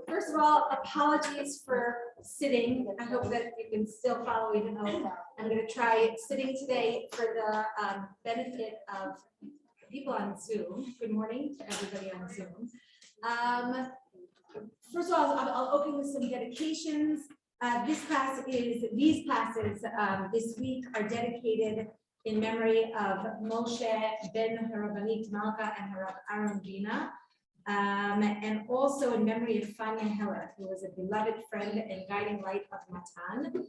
first of all, apologies for sitting. I hope that you can still follow, even though I'm going to try sitting today for the benefit of people on Zoom. Good morning to everybody on Zoom. First of all, I'll open with some dedications. These classes this week are dedicated in memory of Moshe ben Harabanit Malka and Haran Bina. And also in memory of Fania Heller, who was a beloved friend and guiding light of Matan.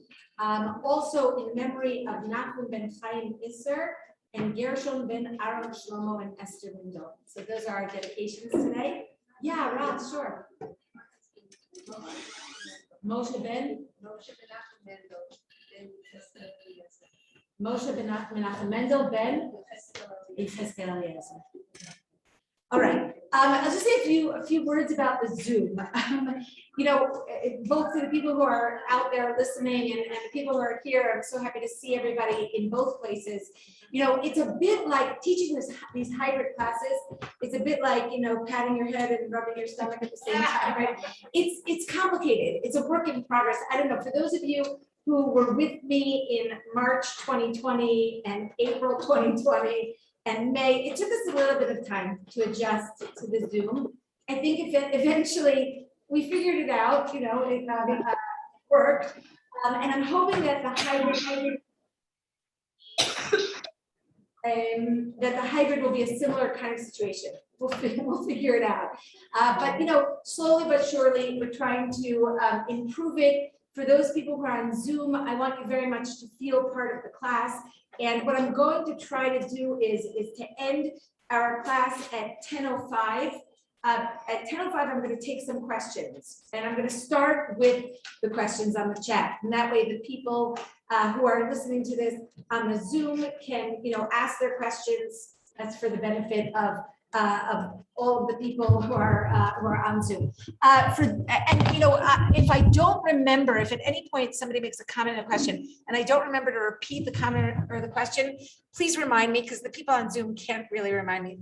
Also in memory of Nachum ben Chaim Isser and Gershon ben Aaron Shlomo and Esther Mendel. So those are our dedications today. Yeah, Rob, sure. Moshe ben Menachem Mendel ben Yechezkel Eliezer. All right, I'll just say a few words about the Zoom. Both to the people who are out there listening and the people who are here, I'm so happy to see everybody in both places. It's a bit like teaching these hybrid classes. It's a bit like, patting your head and rubbing your stomach at the same time, right? It's complicated. It's a work in progress. I don't know, for those of you who were with me in March 2020 and April 2020, and May, it took us a little bit of time to adjust to the Zoom. I think eventually we figured it out, it worked. And I'm hoping that the hybrid will be a similar kind of situation. We'll figure it out. But slowly but surely, we're trying to improve it. For those people who are on Zoom, I want you very much to feel part of the class. And what I'm going to try to do is to end our class at 10:05. At 10:05, I'm going to take some questions, and I'm going to start with the questions on the chat. And that way, the people who are listening to this on the Zoom can, ask their questions. That's for the benefit of all of the people who are on Zoom. If I don't remember, if at any point somebody makes a comment or a question, and I don't remember to repeat the comment or the question, please remind me, because the people on Zoom can't really remind me.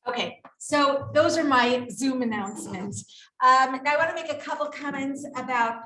Okay, so those are my Zoom announcements. Now I want to make a couple comments about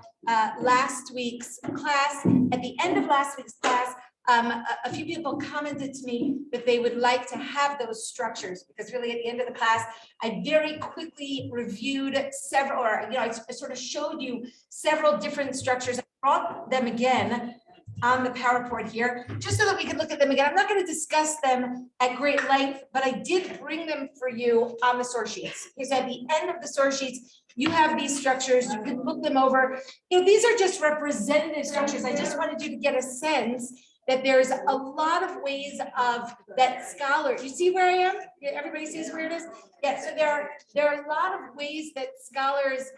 last week's class. At the end of last week's class, a few people commented to me that they would like to have those structures, because really at the end of the class, I very quickly reviewed several, I sort of showed you several different structures. I brought them again on the PowerPoint here, just so that we can look at them again. I'm not going to discuss them at great length, but I did bring them for you on the source sheets. Because at the end of the source sheets, you have these structures. You can look them over. These are just representative structures. I just wanted you to get a sense that there's a lot of ways of that scholar. You see where I am? Everybody sees where it is? Yeah, so there are a lot of ways that scholars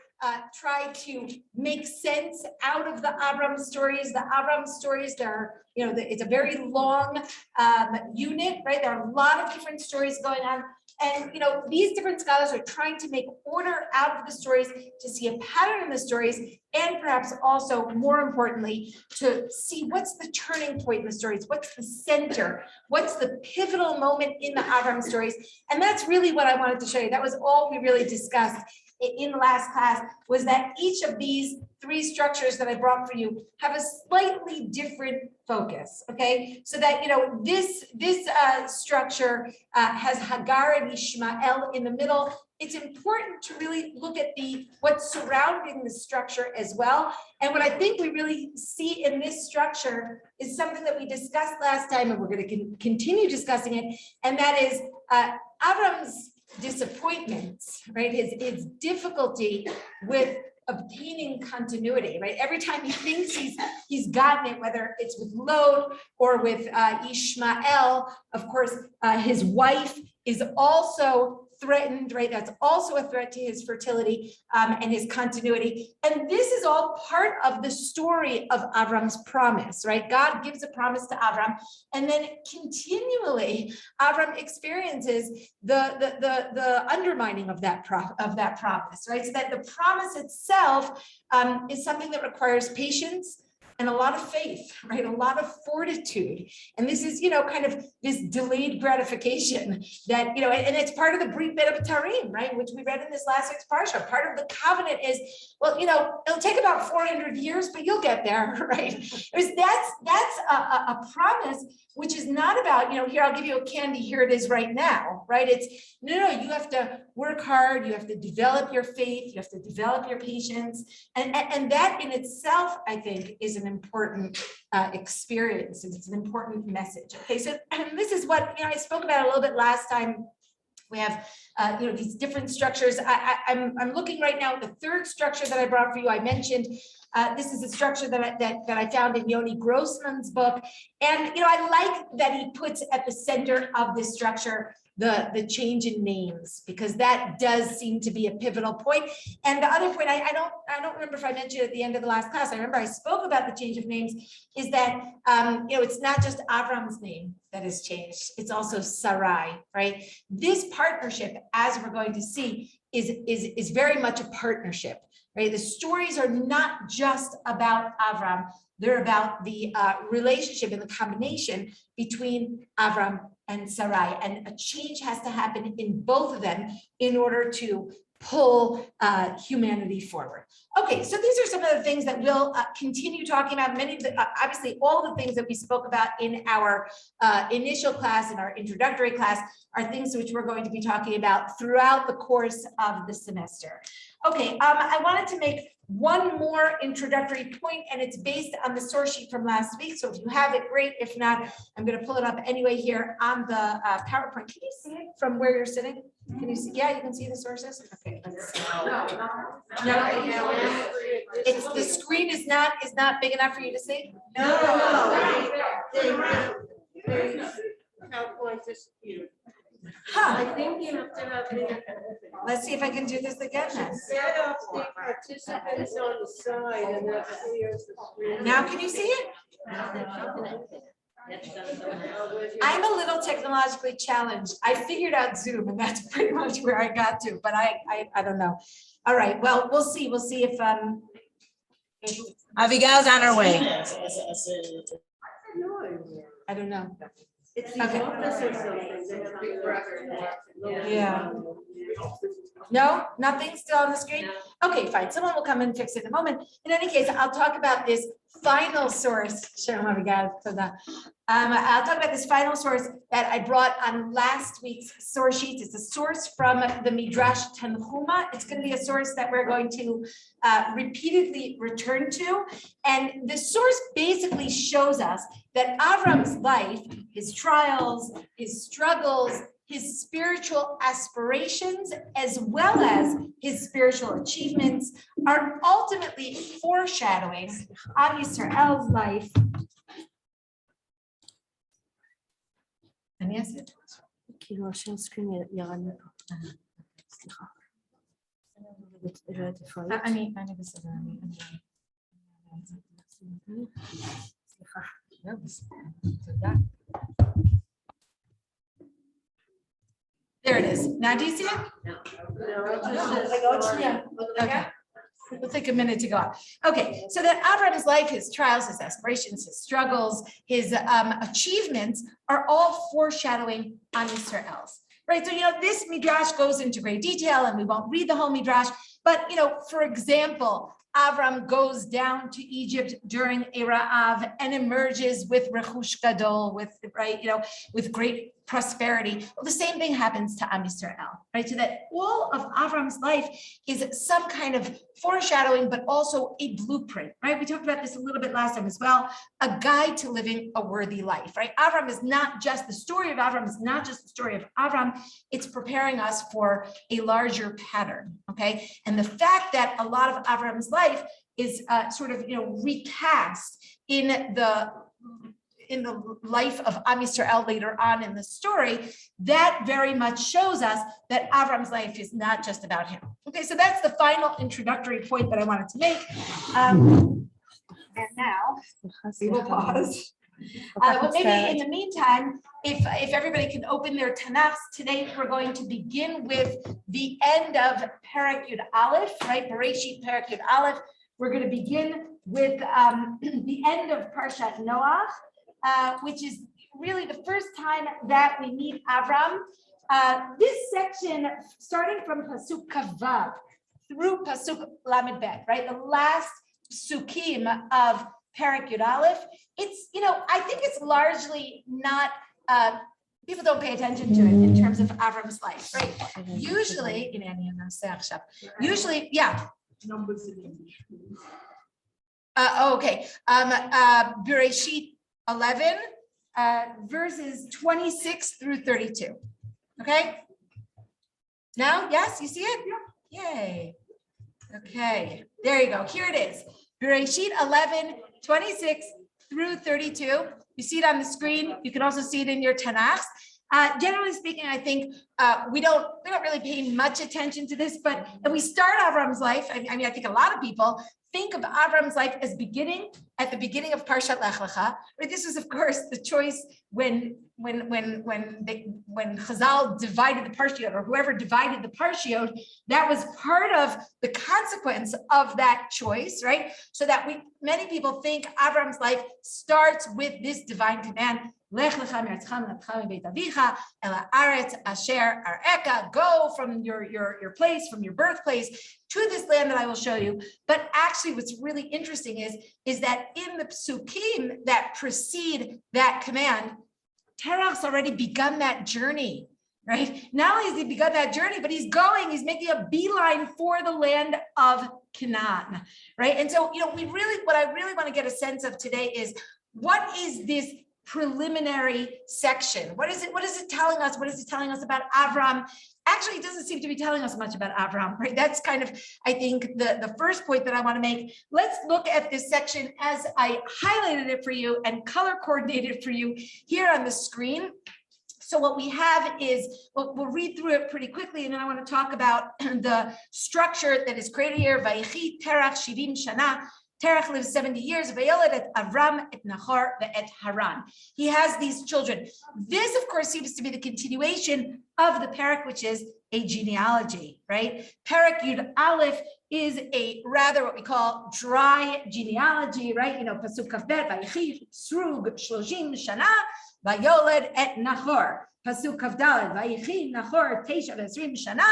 try to make sense out of the Avram stories. The Avram stories, it's a very long unit, right? There are a lot of different stories going on. And, these different scholars are trying to make order out of the stories, to see a pattern in the stories, and perhaps also, more importantly, to see what's the turning point in the stories, what's the center, what's the pivotal moment in the Avram stories. And that's really what I wanted to show you. That was all we really discussed in the last class, was that each of these three structures that I brought for you have a slightly different focus, okay? So that, this structure has Hagar and Ishmael in the middle. It's important to really look at what's surrounding the structure as well. And what I think we really see in this structure is something that we discussed last time, and we're going to continue discussing it, and that is Avram's disappointments, right? His difficulty with obtaining continuity, right? Every time he thinks he's gotten it, whether it's with Lot or with Ishmael, of course, his wife is also threatened, right? That's also a threat to his fertility and his continuity. And this is all part of the story of Avram's promise, right? God gives a promise to Avram, and then continually Avram experiences the undermining of that promise, right? So that the promise itself is something that requires patience, and a lot of faith, right? A lot of fortitude. And this is, kind of this delayed gratification that, and it's part of the Brit Tarim, right? Which we read in this last week's parsha. Part of the covenant is, well, it'll take about 400 years, but you'll get there, right? That's a promise, which is not about, here, I'll give you a candy, here it is right now, right? It's, no, you have to work hard, you have to develop your faith, you have to develop your patience. And that in itself, I think, is an important experience, and it's an important message. Okay, so this is what, I spoke about a little bit last time. We have, these different structures. I'm looking right now at the third structure that I brought for you. I mentioned this is a structure that I found in Yoni Grossman's book. And, I like that he puts at the center of this structure the change in names, because that does seem to be a pivotal point. And the other point, I don't remember if I mentioned at the end of the last class, I remember I spoke about the change of names, is that, it's not just Avram's name that has changed, it's also Sarai, right? This partnership, as we're going to see, is very much a partnership, right? The stories are not just about Avram, they're about the relationship and the combination between Avram and Sarai, and a change has to happen in both of them in order to pull humanity forward. Okay, so these are some of the things that we'll continue talking about. Many of the, obviously, all the things that we spoke about in our initial class, in our introductory class, are things which we're going to be talking about throughout the course of the semester. Okay, I wanted to make one more introductory point, and it's based on the source sheet from last week. So if you have it, great. If not, I'm going to pull it up anyway here on the PowerPoint. Can you see it from where you're sitting? Can you see? Yeah, you can see the sources. Okay. No. It's the screen is not big enough for you to see. No. Huh. I think you have to have the. Let's see if I can do this again. Set up the participants on the side, and that clears the screen. Now can you see it? I'm a little technologically challenged. I figured out Zoom, and that's pretty much where I got to, but I don't know. All right, well, we'll see. We'll see if Abigail's on her way. I don't know. It's the office or something. Yeah. No, nothing still on the screen? Okay, fine. Someone will come and fix it in a moment. In any case, I'll talk about this final source. I'll talk about this final source that I brought on last week's source sheet. It's a source from the Midrash Tanhuma. It's going to be a source that we're going to repeatedly return to. And the source basically shows us that Avram's life, his trials, his struggles, his spiritual aspirations, as well as his spiritual achievements, are ultimately foreshadowing Am Yisrael's life. אני אעשה את זה. כאילו השם סקרין ירד מפה. סליחה. אני בסדר. סליחה. תודה. There it is. Now do you see it? Okay. We'll take a minute to go out. Okay, so that Avram's life, his trials, his aspirations, his struggles, his achievements are all foreshadowing Am Yisrael's. Right, so this midrash goes into great detail, and we won't read the whole midrash. But for example, Avram goes down to Egypt during a Ra'av and emerges with Rechush Gadol, with great prosperity. Well, the same thing happens to Am Yisrael, right? So that all of Avram's life is some kind of foreshadowing, but also a blueprint, right? We talked about this a little bit last time as well, a guide to living a worthy life, right? Avram is not just, the story of Avram is not just the story of Avram, it's preparing us for a larger pattern, okay? And the fact that a lot of Avram's life is recast in the life of Am Yisrael later on in the story, that very much shows us that Avram's life is not just about him. Okay, so that's the final introductory point that I wanted to make. And now we will pause. But maybe in the meantime, if everybody can open their Tanakh, today we're going to begin with the end of Perek Yud Aleph, right? Bereshit Perek Yud Aleph. We're going to begin with the end of Parshat Noach, which is really the first time that we meet Avram. This section, starting from Pasuk Kavav through Pasuk Lamed Bet, right? The last psukim of Perek Yud Aleph. It's, I think it's largely not, people don't pay attention to it in terms of Avram's life, right? Usually, yeah. Numbers in English. Okay. Bereshit 11, verses 26 through 32. Okay. Now, yes, you see it? Yay. Okay. There you go. Here it is. Bereshit 11, 26 through 32. You see it on the screen. You can also see it in your Tanakh. Generally speaking, I think we don't really pay much attention to this, but when we start Avram's life, I think a lot of people think of Avram's life as beginning at the beginning of Parshat Lech Lecha. Right? This was, of course, the choice when Chazal divided the Parshiot, or whoever divided the Parshiot. That was part of the consequence of that choice, right? So that many people think Avram's life starts with this divine command. Lech lecha me'aretzcha beit avicha el haaretz asher areka. Go from your place, from your birthplace, to this land that I will show you. But actually, what's really interesting is that in the psukim that precede that command, Terach's already begun that journey, right? Not only has he begun that journey, but he's making a beeline for the land of Canaan, right? And so, what I really want to get a sense of today is, what is this preliminary section? What is it telling us? What is it telling us about Avram? Actually, it doesn't seem to be telling us much about Avram, right? That's kind of, I think, the first point that I want to make. Let's look at this section as I highlighted it for you and color coordinated for you here on the screen. So what we have is, we'll read through it pretty quickly, and then I want to talk about the structure that is created here. Vayichi Terach 70 shana. Terach lives 70 years. Vayoled et Avram et Nahor et Haran. He has these children. This, of course, seems to be the continuation of the Perek, which is a genealogy, right? Perek Yud Aleph is a rather what we call dry genealogy, right? Pasuk Kaf Bet, Vayichi Srug 30 shana, Vayoled et Nahor. Pasuk Kaf Daled, Vayichi Nahor 29 shana,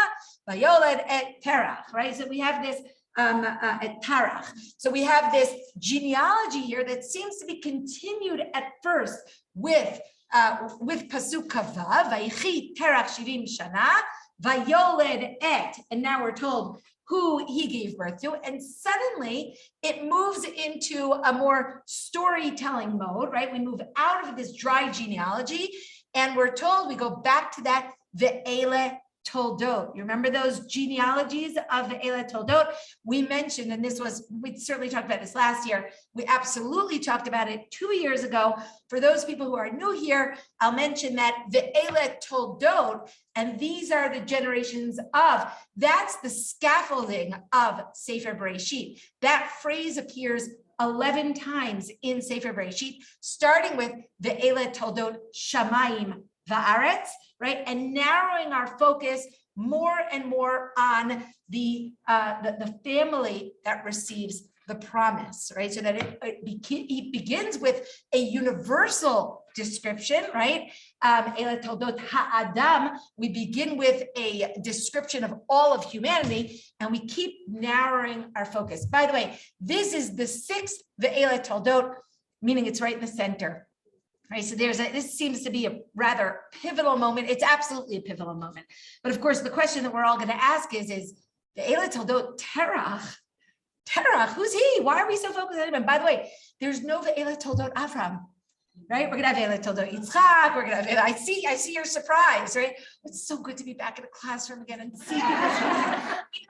Vayoled et Terach, right? So we have this at Tarach. So we have this genealogy here that seems to be continued at first with Pasuk Kavav, Vayichi Terach 70 shana, Vayoled et, and now we're told who he gave birth to, and suddenly it moves into a more storytelling mode, right? We move out of this dry genealogy, and we're told, we go back to that Ve'ele Toldot. You remember those genealogies of the Ve'ele Toldot? We mentioned, and we certainly talked about this last year. We absolutely talked about it 2 years ago. For those people who are new here, I'll mention that the Ve'ele Toldot, and these are the generations of, that's the scaffolding of Sefer Bereshit. That phrase appears 11 times in Sefer Bereshit, starting with Ve'ele Toldot Shamayim Va'aretz, right? And narrowing our focus more and more on the family that receives the promise, right? So that it begins with a universal description, right? Ele Toldot Ha'adam, we begin with a description of all of humanity, and we keep narrowing our focus. By the way, this is the sixth Ve'ele Toldot, meaning it's right in the center. Right, so this seems to be a rather pivotal moment. It's absolutely a pivotal moment. But of course, the question that we're all going to ask is the Ve'ele Toldot Terach, who's he? Why are we so focused on him? And by the way, there's no Ve'ele Toldot Avram, right? We're going to have Ve'ele Toldot Yitzchak. We're going to have, I see your surprise, right? It's so good to be back in a classroom again and see you.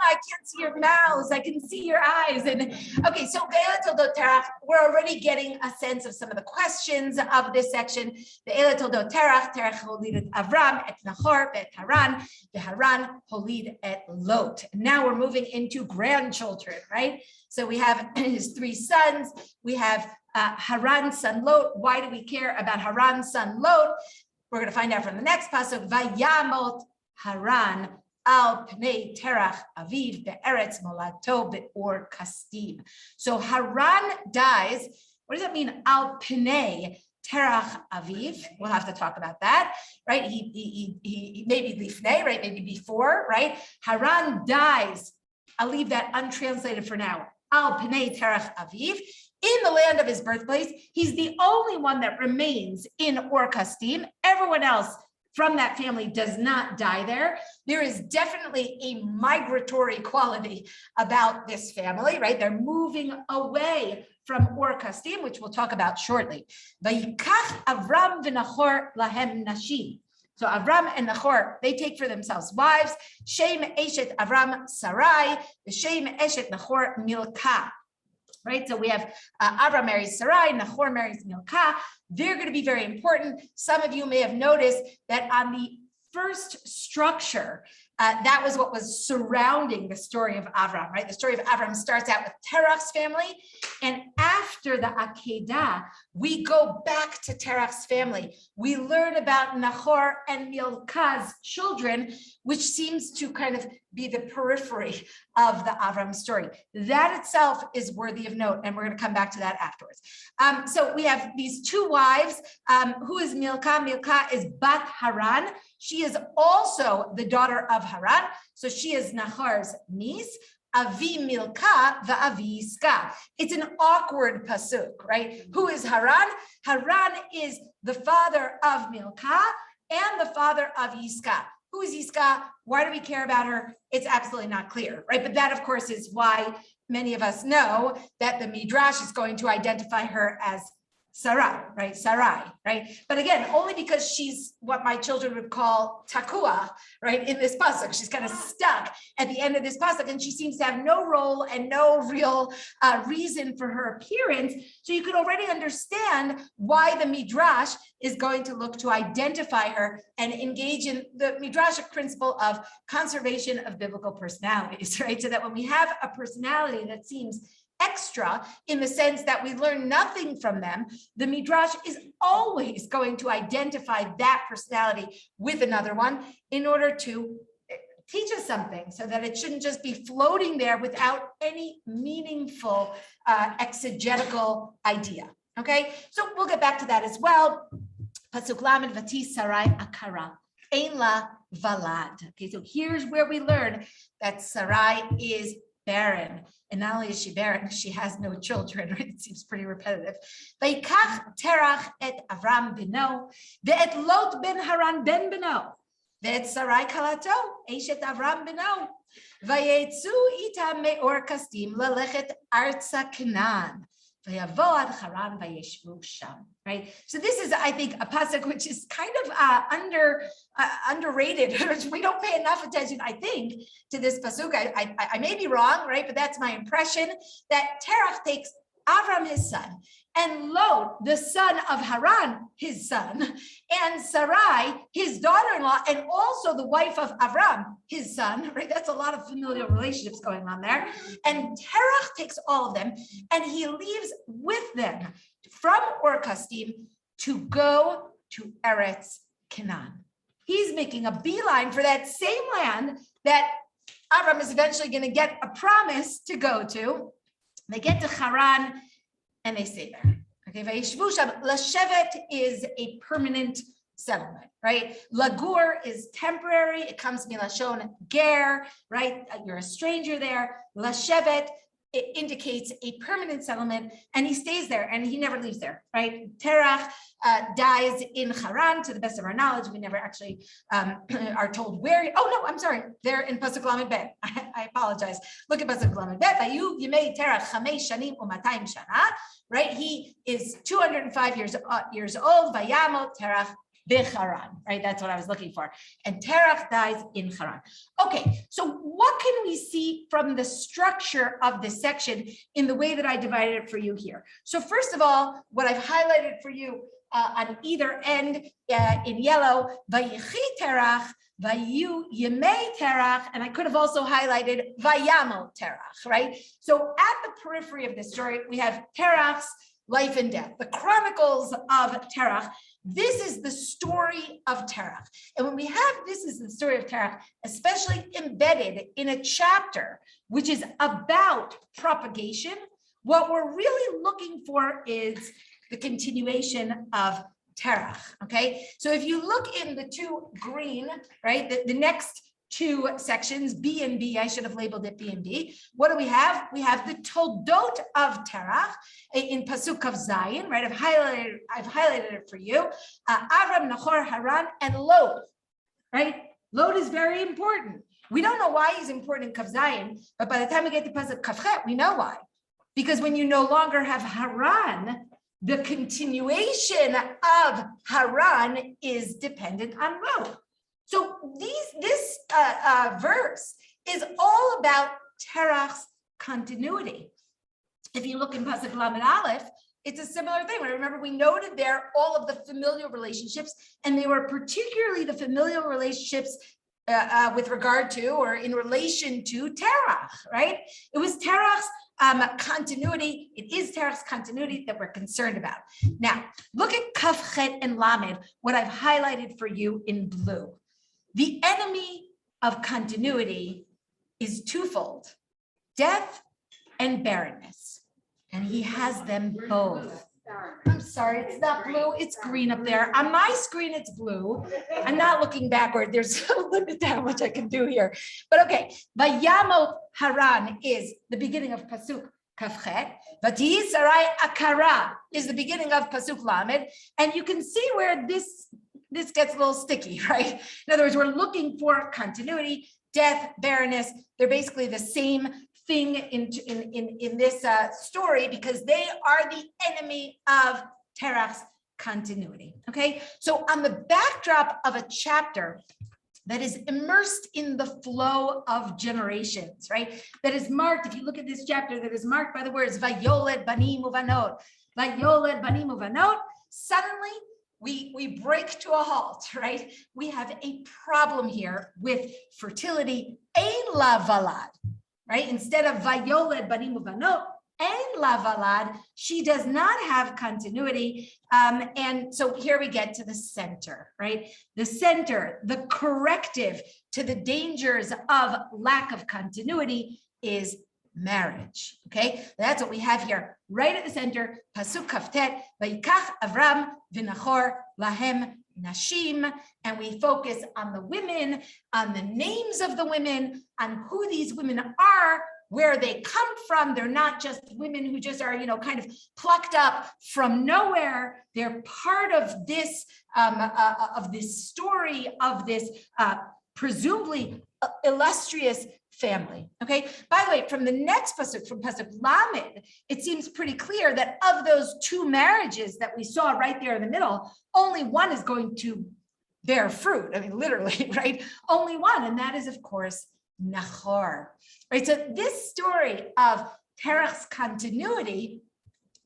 I can't see your mouths. I can see your eyes. And okay, so Ve'ele Toldot Terach, we're already getting a sense of some of the questions of this section. Ve'ele Toldot Terach holid et Avram et Nahor et Haran, Haran holid et Lot. Now we're moving into grandchildren, right? So we have his 3 sons. We have Haran's son Lot. Why do we care about Haran's son Lot? We're going to find out from the next pasuk. Vayamot Haran al pnei terach aviv be'eretz molato be'or kastim. So Haran dies. What does that mean? Al pnei terach aviv. We'll have to talk about that, right? He maybe lifnei, right? Maybe before, right? Haran dies. I'll leave that untranslated for now. Al pnei terach aviv. In the land of his birthplace, he's the only one that remains in Or Kasdim. Everyone else from that family does not die there. There is definitely a migratory quality about this family, right? They're moving away from Or Kasdim, which we'll talk about shortly. Vayikach Avram v'Nachor lahem nashim. So Avram and Nahor, they take for themselves wives. Shem Eshet Avram Sarai, the Shem Eshet Nahor Milka. Right, so we have Avram marries Sarai, Nahor marries Milka. They're going to be very important. Some of you may have noticed that on the first structure, that was what was surrounding the story of Avram, right? The story of Avram starts out with Terach's family, and after the Akedah, we go back to Terach's family. We learn about Nahor and Milka's children, which seems to kind of be the periphery of the Avram story. That itself is worthy of note, and we're going to come back to that afterwards. So we have these two wives. Who is Milka? Milka is Bat Haran. She is also the daughter of Haran. So she is Nahor's niece. Avi Milka va'avi Yiska. It's an awkward pasuk, right? Who is Haran? Haran is the father of Milka and the father of Yiska. Who is Yiska? Why do we care about her? It's absolutely not clear, right? But that, of course, is why many of us know that the Midrash is going to identify her as Sarai, right? Sarai, right? But again, only because she's what my children would call takua, right? In this pasuk, she's kind of stuck at the end of this pasuk, and she seems to have no role and no real reason for her appearance. So you could already understand why the Midrash is going to look to identify her and engage in the Midrashic principle of conservation of biblical personalities, right? So that when we have a personality that seems extra in the sense that we learn nothing from them, the Midrash is always going to identify that personality with another one in order to teach us something, so that it shouldn't just be floating there without any meaningful exegetical idea. Okay, so we'll get back to that as well. Pasuk Lamed Vati Sarai Akara Ein La Valad. Okay, so here's where we learn that Sarai is barren. And not only is she barren, she has no children, right? It seems pretty repetitive. Vayikach Terach et Avram beno, ve'et Lot ben Haran ben beno, ve'et Sarai kalato, eshet Avram beno, vayetzu itam me'or kasdim lalechet arza Canaan. Vayavo Haran vayeshvu sham. Right. So this is, I think, a pasuk which is kind of underrated. We don't pay enough attention, I think, to this pasuk. I may be wrong, right? But that's my impression, that Terach takes Avram, his son, and Lot, the son of Haran, his son, and Sarai, his daughter-in-law, and also the wife of Avram, his son, right? That's a lot of familial relationships going on there. And Terach takes all of them, and he leaves with them from Or Kasdim to go to Eretz Canaan. He's making a beeline for that same land that Avram is eventually going to get a promise to go to. They get to Haran and they stay there. Okay, Vayishvu Sham. Lashevet is a permanent settlement, right? Lagur is temporary. It comes milashon ger, right? You're a stranger there. Lashevet, it indicates a permanent settlement, and he stays there and he never leaves there, right? Terach dies in Haran, to the best of our knowledge. We never actually are told where. Oh no, I'm sorry. They're in Pasuk Lamed Bet. I apologize. Look at Pasuk Lamed Bet. Vayu yimei Terach chamesh shanim u'matayim shana. Right? He is 205 years old. Vayamot Terach Haran, right? That's what I was looking for. And Terach dies in Haran. Okay, so what can we see from the structure of this section in the way that I divided it for you here? So first of all, what I've highlighted for you on either end in yellow, Vayichi Terach, Vayu Yemei Terach, and I could have also highlighted Vayamo Terach, right? So at the periphery of this story, we have Terach's life and death, the Chronicles of Terach. This is the story of Terach. And when we have this is the story of Terach, especially embedded in a chapter which is about propagation, what we're really looking for is the continuation of Terach, okay? So if you look in the two green, right, the next two sections, B and B, I should have labeled it B and B. What do we have? We have the Toldot of Terach in Pasuk of Zion, right? I've highlighted it for you. Avram, Nahor, Haran, and Lot, right? Lot is very important. We don't know why he's important in Kav Zion, but by the time we get to Pasuk Kafchet, we know why. Because when you no longer have Haran, the continuation of Haran is dependent on Lot. So this verse is all about Terach's continuity. If you look in Pasuk Lamed Aleph, it's a similar thing. Remember, we noted there all of the familial relationships, and they were particularly the familial relationships with regard to or in relation to Terach, right? It was Terach's continuity. It is Terach's continuity that we're concerned about. Now, look at Kaf Chet and Lamed, what I've highlighted for you in blue. The enemy of continuity is twofold, death and barrenness. And he has them both. I'm sorry, it's not blue, it's green up there. On my screen, it's blue. I'm not looking backward. There's a limit to how much I can do here. But okay, Vayamot Haran is the beginning of Pasuk Kafchet. Vatihi Sarai Akara is the beginning of Pasuk Lamed. And you can see where this gets a little sticky, right? In other words, we're looking for continuity, death, barrenness. They're basically the same thing in this story because they are the enemy of Terach's continuity, okay? So on the backdrop of a chapter that is immersed in the flow of generations, right? That is marked, if you look at this chapter, that is marked by the words Vayoled Banim Uvanot, Vayoled Banim Uvanot, suddenly we break to a halt, right? We have a problem here with fertility, ein la valad, right? Instead of Vayoled Banim Uvanot, ein la valad, she does not have continuity. And so here we get to the center, right? The center, the corrective to the dangers of lack of continuity is marriage, okay? That's what we have here, right at the center, Pasuk Kaftet, Vayikach Avram v'Nachor lahem nashim, and we focus on the women, on the names of the women, on who these women are, where they come from. They're not just women who just are, kind of plucked up from nowhere. They're part of this story of this presumably illustrious family. Okay. By the way, from the next pasuk, from Pasuk Lamed, it seems pretty clear that of those two marriages that we saw right there in the middle, only one is going to bear fruit. I mean, literally, right? Only one, and that is, of course, Nahor. Right. So this story of Terach's continuity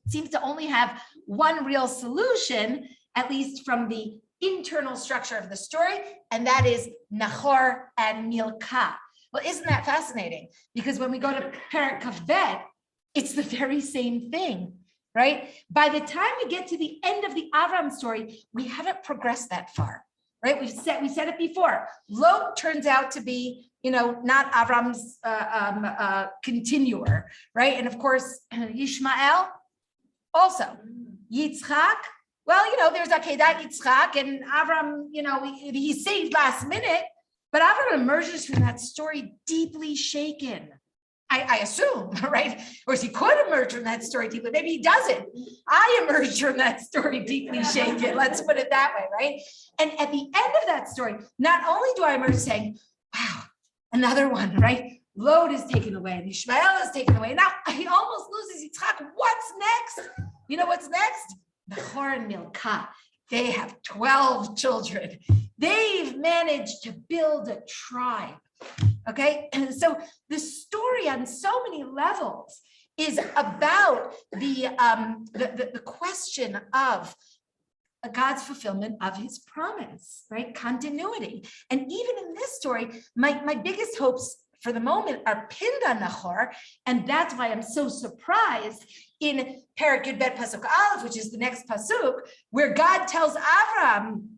seems to only have one real solution, at least from the internal structure of the story, and that is Nahor and Milcah. Well, isn't that fascinating? Because when we go to Perek Kaved, it's the very same thing, right? By the time we get to the end of the Avram story, we haven't progressed that far, right? We said it before. Lot turns out to be, not Avram's continuer, right? And of course, Yishmael also. Yitzchak, well, there's Akedat Yitzchak, and Avram, he's saved last minute, but Avram emerges from that story deeply shaken. I assume, right? Or he could emerge from that story deeply. Maybe he doesn't. I emerged from that story deeply shaken. Let's put it that way, right? And at the end of that story, not only do I emerge saying, wow, another one, right? Lot is taken away, and Ishmael is taken away. Now he almost loses Yitzchak. What's next? You know what's next? Nahor and Milcah. They have 12 children. They've managed to build a tribe. Okay, and so the story on so many levels is about the question of God's fulfillment of his promise, right? Continuity. And even in this story, my biggest hopes for the moment, are pinned on Nachor, and that's why I'm so surprised in Perek Yud Bet Pasuk Aleph, which is the next pasuk, where God tells Avram,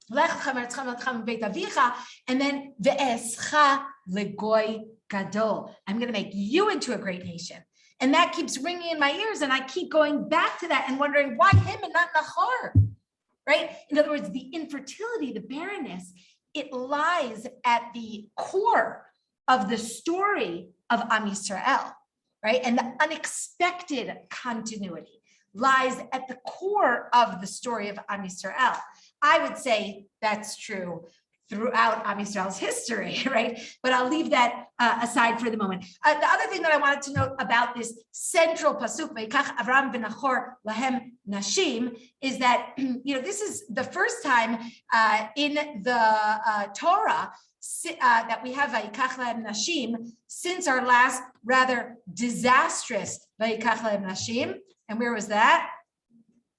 Lech lecha me'eretzcha v'lechem beit avicha, and then ve'escha legoy gadol. I'm going to make you into a great nation. And that keeps ringing in my ears, and I keep going back to that and wondering why him and not Nachor, right? In other words, the infertility, the barrenness, it lies at the core of the story of Am Yisrael, right? And the unexpected continuity lies at the core of the story of Am Yisrael. I would say that's true throughout Am Yisrael's history, right? But I'll leave that aside for the moment. The other thing that I wanted to note about this central pasuk, Vayikach Avram v'Nachor lahem nashim, is that this is the first time in the Torah that we have Vayikach lahem nashim since our last rather disastrous Vayikach lahem nashim. And where was that?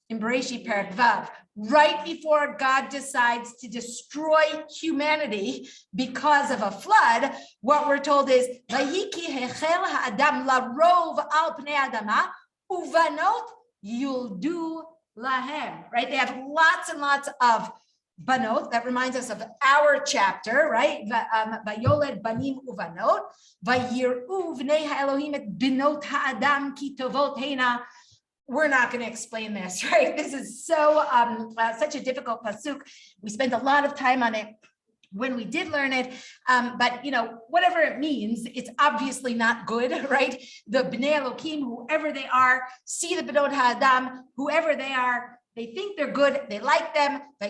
In Bereshit Perek Vav, right before God decides to destroy humanity because of a flood. What we're told is, Vayiki hechel ha'adam larov al pnei adama uvanot yuldu lahem. Right? They have lots and lots of banot. That reminds us of our chapter, right? Vayoled banim uvanot vayir'u vnei ha'elohim et binot ha'adam ki tovot heina. We're not going to explain this, right? This is so such a difficult pasuk. We spent a lot of time on it when we did learn it, but whatever it means, it's obviously not good, right? The Bnei Elokim, whoever they are, see the Benot Ha'adam, whoever they are, they think they're good, they like them. They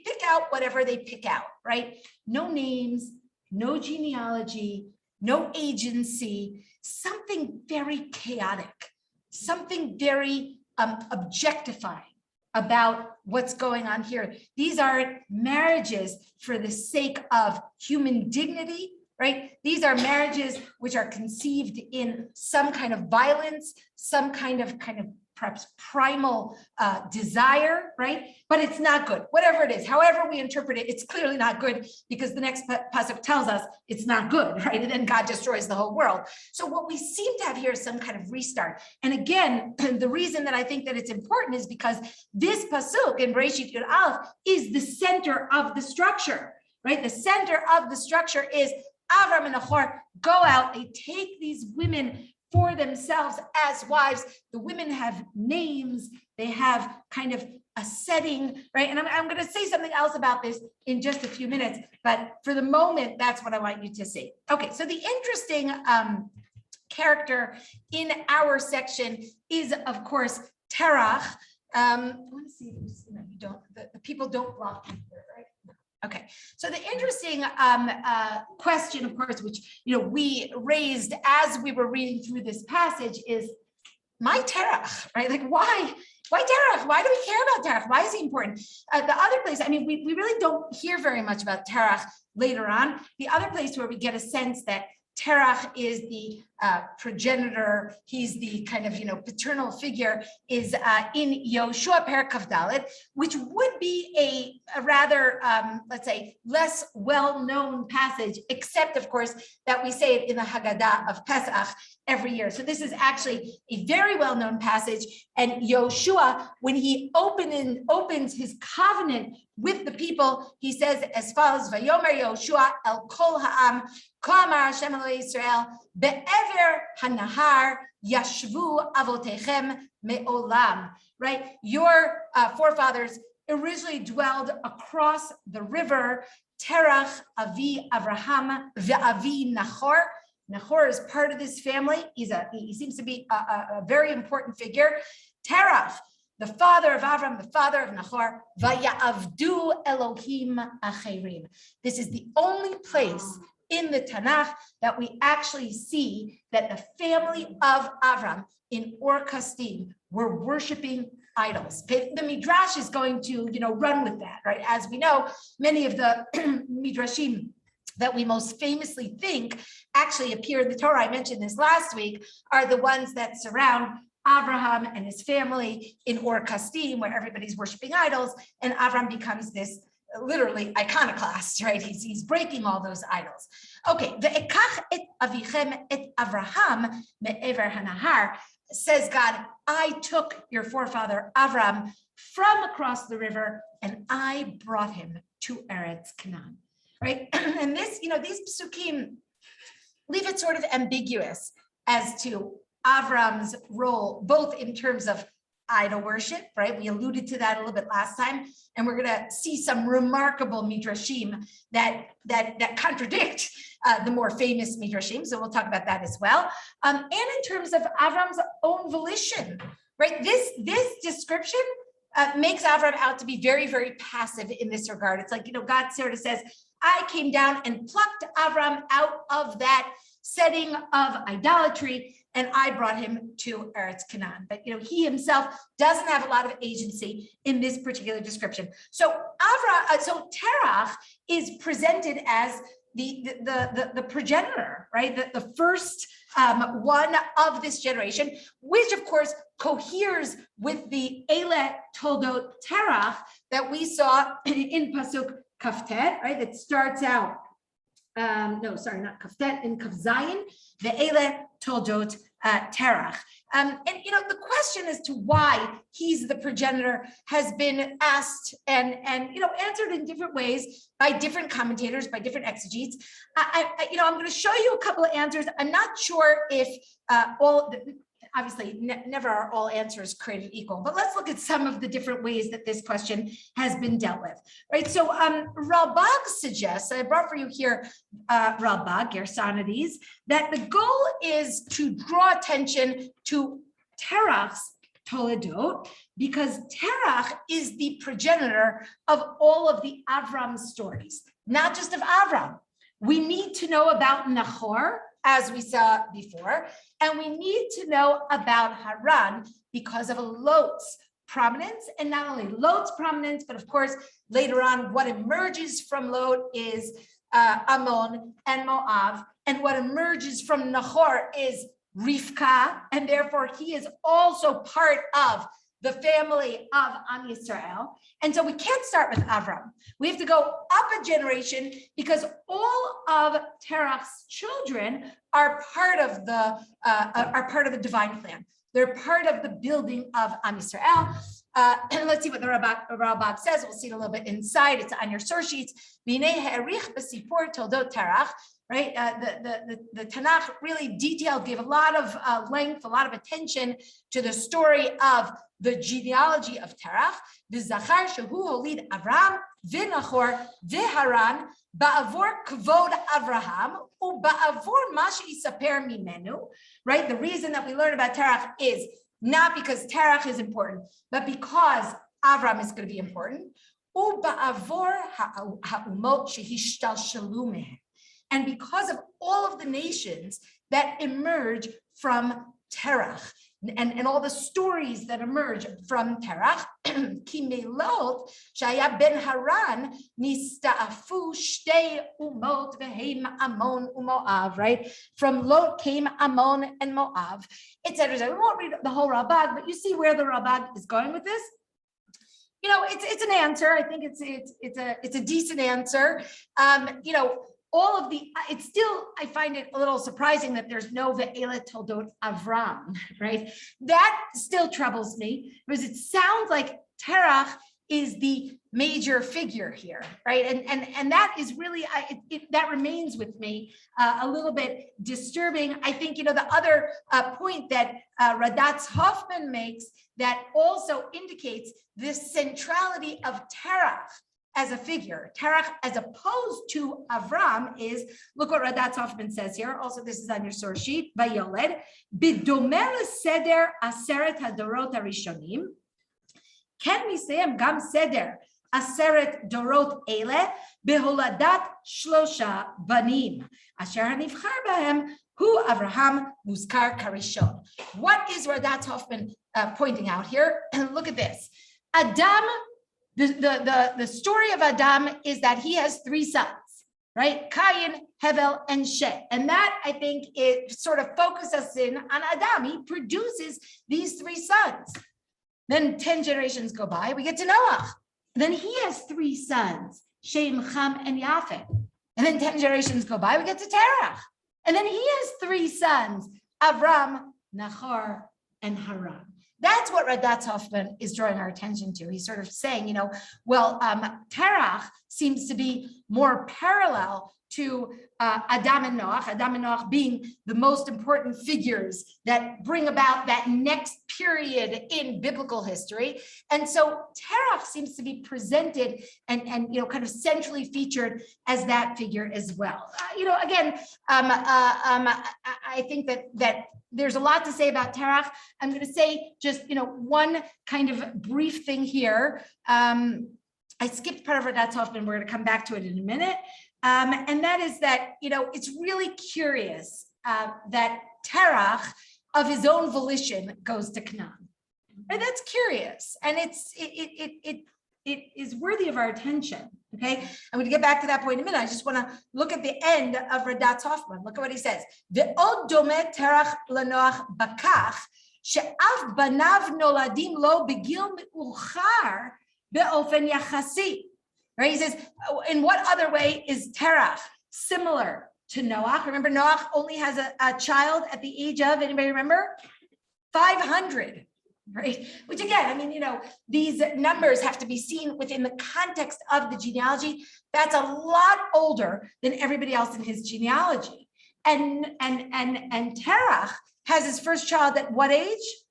pick out whatever they pick out, right? No names, no genealogy, no agency. Something very chaotic, something very objectifying about what's going on here. These aren't marriages for the sake of human dignity, right? These are marriages which are conceived in some kind of violence, some kind of perhaps primal desire, right? But it's not good. Whatever it is, however we interpret it, it's clearly not good because the next pasuk tells us it's not good, right? And then God destroys the whole world. So what we seem to have here is some kind of restart. And again, the reason that I think that it's important is because this pasuk in Bereshit Yud Aleph is the center of the structure, right? The center of the structure is Avram and Nachor go out, they take these women for themselves as wives. The women have names, they have kind of a setting, right? And I'm going to say something else about this in just a few minutes, but for the moment, that's what I want you to see. Okay, so the interesting character in our section is, of course, Terach. I want to see if the people don't block me here, right? Okay, so the interesting question, of course, which we raised as we were reading through this passage is, my Terach, right? Like, why Terach? Why do we care about Terach? Why is he important? The other place, we really don't hear very much about Terach later on. The other place where we get a sense that Terach is the progenitor, he's the kind of paternal figure, is in Yoshua Perek Kaf Dalet, which would be a rather let's say less well-known passage, except of course that we say it in the Haggadah of Pesach every year. So this is actually a very well-known passage, and Yoshua, when he opens his covenant with the people, he says as follows: Vayomer Yoshua el kol ha'am, Ko amar Hashem Eloi Yisrael, be'ever hanahar yashvu avotechem me'olam. Right, your forefathers originally dwelled across the river. Terach avi Avraham ve'avi Nachor. Nachor is part of this family. He seems to be a very important figure. Terach, the father of Avram, the father of Nachor, vayavdu Elohim acherim. This is the only place in the Tanakh that we actually see that the family of Avram in Ur Kasdim were worshiping idols. The Midrash is going to, run with that, right? As we know, many of the Midrashim that we most famously think actually appear in the Torah, I mentioned this last week, are the ones that surround Abraham and his family in Ur Kasdim, where everybody's worshiping idols, and Avram becomes this literally iconoclast, right? He's breaking all those idols. Okay, ve'ekach et avichem et Avraham me'ever hanahar, says God, I took your forefather Avram from across the river and I brought him to Eretz Canaan, right? And this, these psukim leave it sort of ambiguous as to Avram's role, both in terms of idol worship, right? We alluded to that a little bit last time, and we're going to see some remarkable midrashim that contradict the more famous midrashim. So we'll talk about that as well. And in terms of Avram's own volition, right? This description makes Avram out to be very, very passive in this regard. It's like, God sort of says, I came down and plucked Avram out of that setting of idolatry, and I brought him to Eretz Canaan. But he himself doesn't have a lot of agency in this particular description. So Terach is presented as the progenitor, right? The first one of this generation, which of course coheres with the Ele Toldot Terach that we saw in Pasuk Kaftet, right? That starts out. No, sorry, not Kaftet, in Kaf Zayin, the Ele Toldot Terach. And the question as to why he's the progenitor has been asked and answered in different ways by different commentators, by different exegetes. I'm going to show you a couple of answers. I'm not sure if obviously never are all answers created equal, but let's look at some of the different ways that this question has been dealt with, right? So Ralbag suggests, I brought for you here Ralbag, Gersonides, that the goal is to draw attention to Terach's Toledot, because Terach is the progenitor of all of the Avram stories, not just of Avram. We need to know about Nahor, as we saw before, and we need to know about Haran because of Lot's prominence, and not only Lot's prominence, but of course, later on, what emerges from Lot is Ammon and Moab, and what emerges from Nahor is Rivka, and therefore he is also part of the family of Am Yisrael. And so we can't start with Avram. We have to go up a generation because all of Terach's children are part of the divine plan. They're part of the building of Am Yisrael. And let's see what the Ralbag says. We'll see it a little bit inside. It's on your source sheets. Right, the Tanakh really detailed, gave a lot of length, a lot of attention to the story of the genealogy of Terach. V'zachar shehu holid Avram v'Nachor v'Haran ba'avor kvod Avraham u'ba'avor ma she'isaper mimenu. Right, the reason that we learn about Terach is not because Terach is important, but because Avram is going to be important. U'ba'avor ha'umot shehishtalshelu mehem. And because of all of the nations that emerge from Terach and all the stories that emerge from Terach, Kimelot, Shaya ben Haran, Nista'afu Shtei Umot Vehem Ammon Umoav, right? From Lot came Ammon and Moab, etc. We won't read the whole Ralbag, but you see where the Ralbag is going with this. It's an answer. I think it's a decent answer. All of it's still, I find it a little surprising that there's no Ve'ele Toldot Avram, right? That still troubles me because it sounds like Terach is the major figure here, right? And that is really, that remains with me a little bit disturbing. I think, the other point that Radatz Hoffman makes that also indicates the centrality of Terach as a figure, Terach as opposed to Avram is, look what Radatz Hoffman says here. Also, this is on your source sheet, Vayoled, Bidomel Seder Aseret Hadorot Arishonim, Ken Misayem Gam Seder Aseret Dorot Ele, Beholadat Shlosha Banim, Asher Hanivchar Bahem, Hu Avraham Muzkar Karishon. What is Radatz Hoffman pointing out here? Look at this. Adam, the story of Adam is that he has three sons, right? Cain, Hevel, and Shet. And that, I think, it sort of focuses in on Adam. He produces these three sons. Then 10 generations go by, we get to Noah. Then he has three sons. Shem, Ham, and Yafet. And then 10 generations go by, we get to Terach. And then he has 3 sons, Avram, Nahor, and Haran. That's what Radatz Hoffman is drawing our attention to. He's sort of saying, Terach seems to be more parallel to Adam and Noach being the most important figures that bring about that next period in biblical history. And so Terach seems to be presented and kind of centrally featured as that figure as well. I think that there's a lot to say about Terach. I'm going to say just, one kind of brief thing here. I skipped part of Radatz Hoffman. We're going to come back to it in a minute. And that is that, it's really curious that Terach, of his own volition, goes to Canaan. And that's curious. And it is worthy of our attention. Okay. I'm going to get back to that point in a minute. I just want to look at the end of Radatz Hoffman. Look at what he says. Ve'od domeh Terach lanoach bakach, she'af banav noladim lo begil me'uchar be'ofen yachasi. Right? He says, in what other way is Terach similar to Noach? Remember, Noach only has a child at the age of, anybody remember? 500, right? Which again, these numbers have to be seen within the context of the genealogy. That's a lot older than everybody else in his genealogy. And Terach has his first child at what age?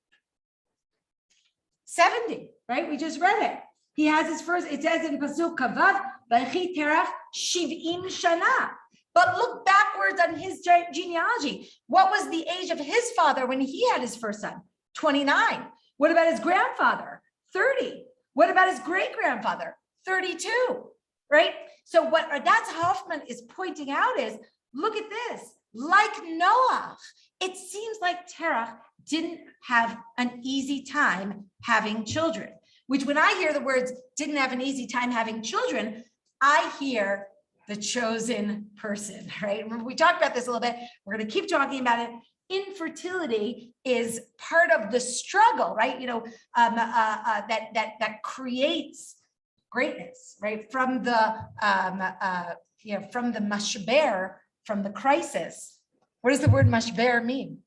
70, right? We just read it. He has his first, it says in Pasuk Kavav, Vaychi Terach Shiv'im Shana. But look backwards on his genealogy. What was the age of his father when he had his first son? 29. What about his grandfather? 30. What about his great-grandfather? 32, right? So what Radatz Hoffman is pointing out is, look at this. Like Noach, it seems like Terach didn't have an easy time having children. Which when I hear the words didn't have an easy time having children, I hear the chosen person, right? Remember, we talked about this a little bit. We're going to keep talking about it. Infertility is part of the struggle, right? That creates greatness, right? From the mashber, from the crisis. What does the word mashber mean?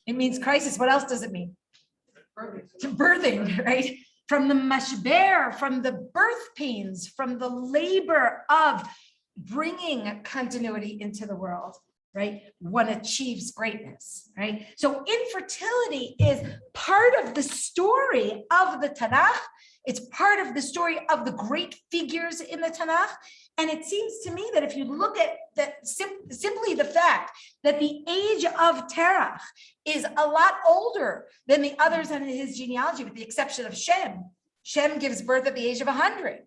It means crisis. What else does it mean? To birthing, right? From the mashber, from the birth pains, from the labor of bringing continuity into the world, right? One achieves greatness, right? So infertility is part of the story of the Tanakh. It's part of the story of the great figures in the Tanakh. And it seems to me that if you look at simply the fact that the age of Terach is a lot older than the others in his genealogy, with the exception of Shem. Shem gives birth at the age of 100,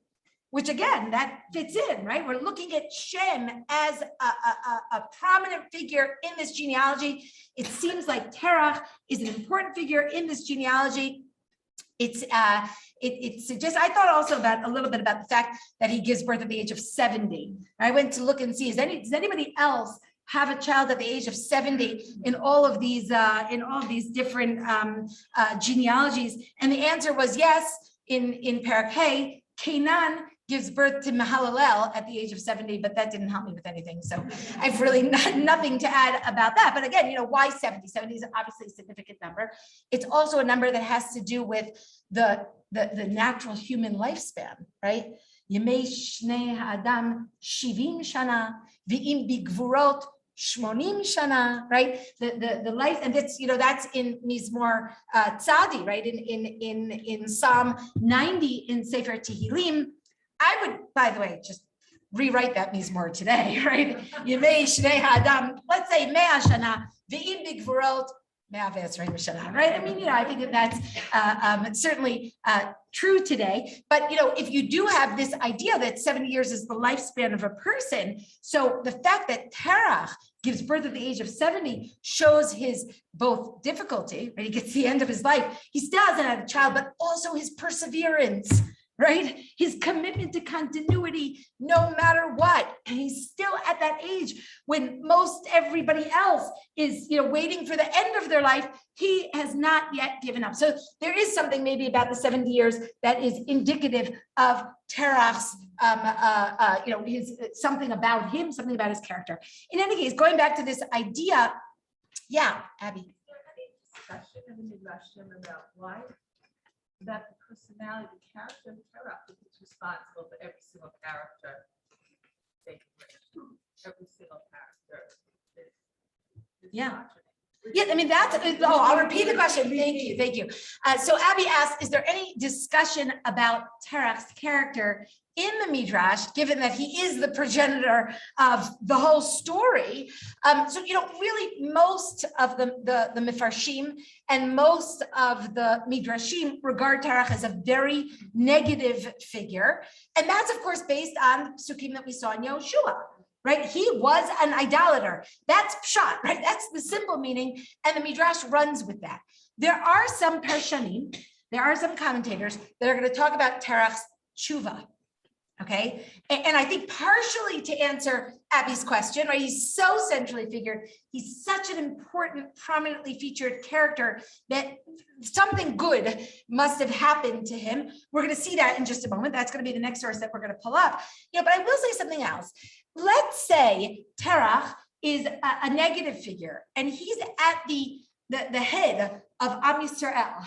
which again, that fits in, right? We're looking at Shem as a prominent figure in this genealogy. It seems like Terach is an important figure in this genealogy. It suggests, I thought also about a little bit about the fact that he gives birth at the age of 70. I went to look and see, does anybody else have a child at the age of 70 in all of these different genealogies? And the answer was yes. In Perek Hey, Canaan gives birth to Mahalalel at the age of 70, but that didn't help me with anything. So I've really nothing to add about that. But again, why 70? 70 is obviously a significant number. It's also a number that has to do with the natural human lifespan, right? Yemei shnei ha'adam 70 shana, v'im bigvurot 80 shana, right? The life, and that's in Mizmor Tzadi, right? In Psalm 90 in Sefer Tehillim. I would, by the way, just rewrite that Mizmor today, right? Yemei shnei ha'adam, let's say 100 shana, v'im bigvurot 120 shana, right? I think that's certainly true today. But if you do have this idea that 70 years is the lifespan of a person, so the fact that Terach gives birth at the age of 70 shows his both difficulty, right? He gets to the end of his life. He still hasn't had a child, but also his perseverance, right? His commitment to continuity, no matter what. And he's still at that age when most everybody else is, waiting for the end of their life. He has not yet given up. So there is something maybe about the 70 years that is indicative of Terach's, his something about him, something about his character. In any case, going back to this idea, yeah, Abby. Is there any discussion in the Midrashim about why that the personality, the character of Terach is responsible for every single character? Every single character. Yeah. Yeah, I mean, I'll repeat the question. Thank you. So Abby asked, is there any discussion about Terach's character in the Midrash, given that he is the progenitor of the whole story? So, really most of the Mefarshim and most of the Midrashim regard Terach as a very negative figure. And that's, of course, based on the Sukkim that we saw in Yoshua. Right? He was an idolater. That's pshat, right? That's the simple meaning. And the Midrash runs with that. There are some Parshanim, there are some commentators that are going to talk about Terach's tshuva. Okay. And I think partially to answer Abby's question, right? He's so centrally figured. He's such an important, prominently featured character that something good must have happened to him. We're going to see that in just a moment. That's going to be the next source that we're going to pull up. But I will say something else. Let's say Terach is a negative figure and he's at the head of Am Yisrael,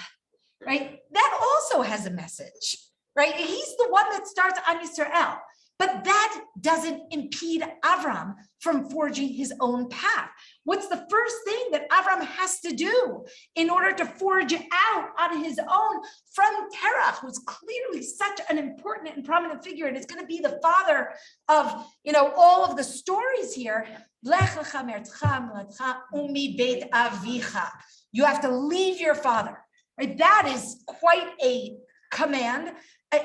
right? That also has a message. Right? He's the one that starts on Yisrael, but that doesn't impede Avram from forging his own path. What's the first thing that Avram has to do in order to forge out on his own from Terach, who's clearly such an important and prominent figure, and is going to be the father of, all of the stories here. Lech lecha me'artcha moladcha u'mi beit avicha. You have to leave your father. Right? That is quite a command.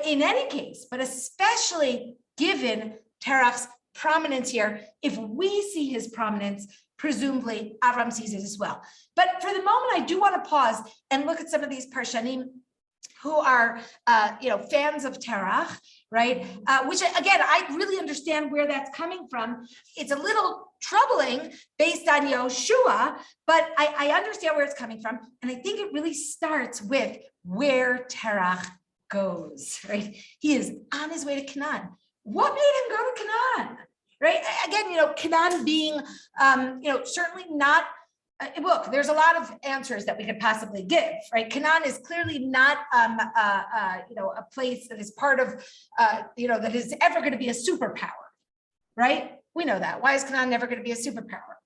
In any case, but especially given Terach's prominence here, if we see his prominence, presumably Avram sees it as well. But for the moment, I do want to pause and look at some of these Parshanim who are, fans of Terach, right? Which again, I really understand where that's coming from. It's a little troubling based on Yoshua, but I understand where it's coming from. And I think it really starts with where Terach goes, right? He is on his way to Canaan. What made him go to Canaan, right? Again, Canaan being, certainly not, look, there's a lot of answers that we could possibly give, right? Canaan is clearly not, a place that is part of, that is ever going to be a superpower, right? We know that. Why is Canaan never going to be a superpower?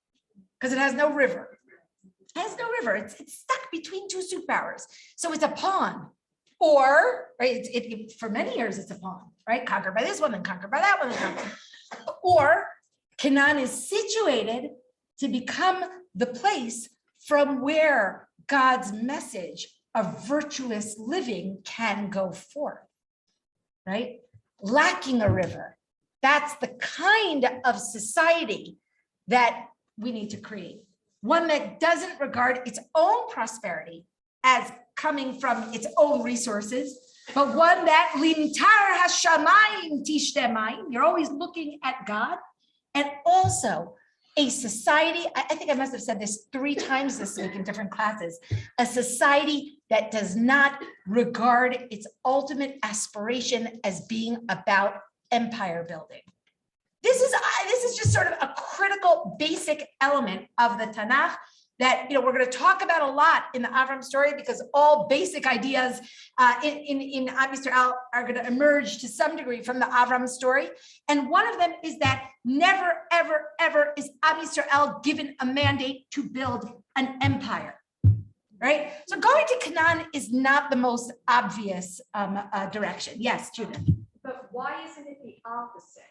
Because it has no river. It has no river. It's stuck between two superpowers. So it's a pawn. Or, right, for many years it's a pawn, right? Conquered by this one, then conquered by that one. Or Canaan is situated to become the place from where God's message of virtuous living can go forth, right? Lacking a river. That's the kind of society that we need to create. One that doesn't regard its own prosperity as coming from its own resources, but one that lintar hashamayim tishtemayim, you're always looking at God, and also a society, I think I must have said this 3 times this week in different classes, a society that does not regard its ultimate aspiration as being about empire building. This is just sort of a critical basic element of the Tanakh that we're going to talk about a lot in the Avram story, because all basic ideas in Am Yisrael are going to emerge to some degree from the Avram story. And one of them is that never, ever, ever is Am Yisrael given a mandate to build an empire, right? So going to Canaan is not the most obvious direction. Yes, Judith. But why isn't it the opposite?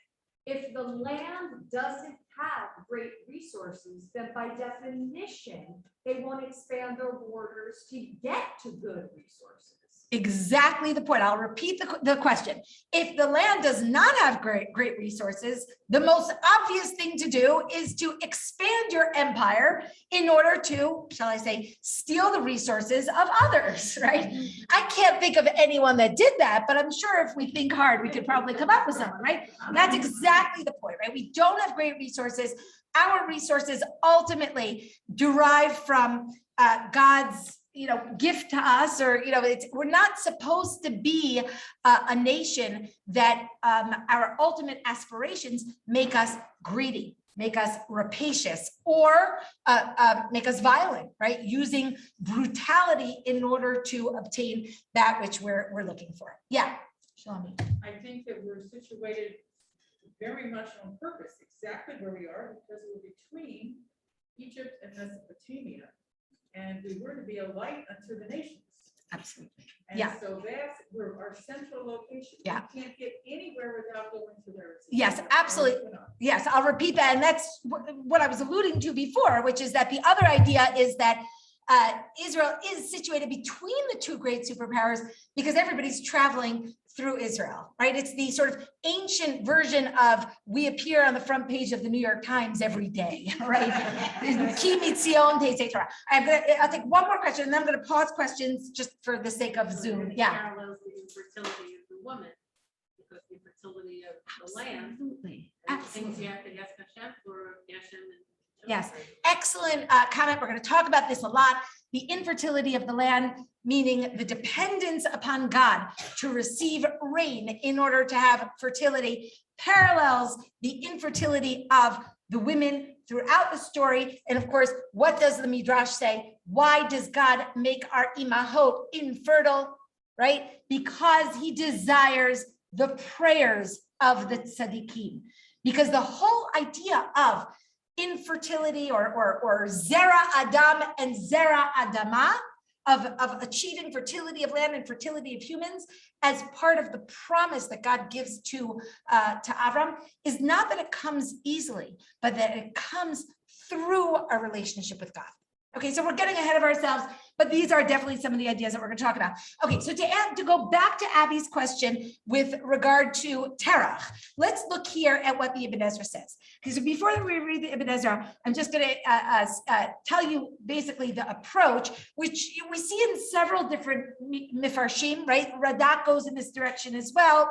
If the land doesn't have great resources, then by definition, they won't expand their borders to get to good resources. exactly the point. I'll repeat the question. If the land does not have great resources, the most obvious thing to do is to expand your empire in order to, shall I say, steal the resources of others, right? I can't think of anyone that did that, but I'm sure if we think hard, we could probably come up with someone, right? That's exactly the point, right? We don't have great resources. Our resources ultimately derive from God's gift to us, or we're not supposed to be a nation that our ultimate aspirations make us greedy, make us rapacious, or make us violent, right? Using brutality in order to obtain that which we're looking for. Yeah, Shlomi. I think that we're situated very much on purpose, exactly where we are, because we're between Egypt and Mesopotamia. And we were to be a light unto the nations. Absolutely. And Yeah. so that's where our central location. Yeah. We can't get anywhere without going to there. Yes, absolutely. Yes, I'll repeat that. And that's what I was alluding to before, which is that the other idea is that Israel is situated between the two great superpowers because everybody's traveling through Israel, right? It's the sort of ancient version of we appear on the front page of the New York Times every day, right? Ki mitzion teisei Torah. I'll take one more question and then I'm going to pause questions just for the sake of Zoom. Yeah. Parallels the infertility of the woman, because the fertility of the land. Absolutely. And things you have to ask Hashem for Geshem and. Yes, excellent comment. We're going to talk about this a lot. The infertility of the land, meaning the dependence upon God to receive rain in order to have fertility, parallels the infertility of the women throughout the story. And of course, what does the Midrash say? Why does God make our imahot infertile, right? Because he desires the prayers of the tzaddikim. Because the whole idea of infertility or zera adam and zera adama, of achieving fertility of land and fertility of humans as part of the promise that God gives to Avram, is not that it comes easily, but that it comes through a relationship with God. Okay, so we're getting ahead of ourselves, but these are definitely some of the ideas that we're going to talk about. Okay, so to go back to Abby's question with regard to Terach, let's look here at what the Ibn Ezra says. Because before we read the Ibn Ezra, I'm just going to tell you basically the approach, which we see in several different mifarshim, right? Radak goes in this direction as well.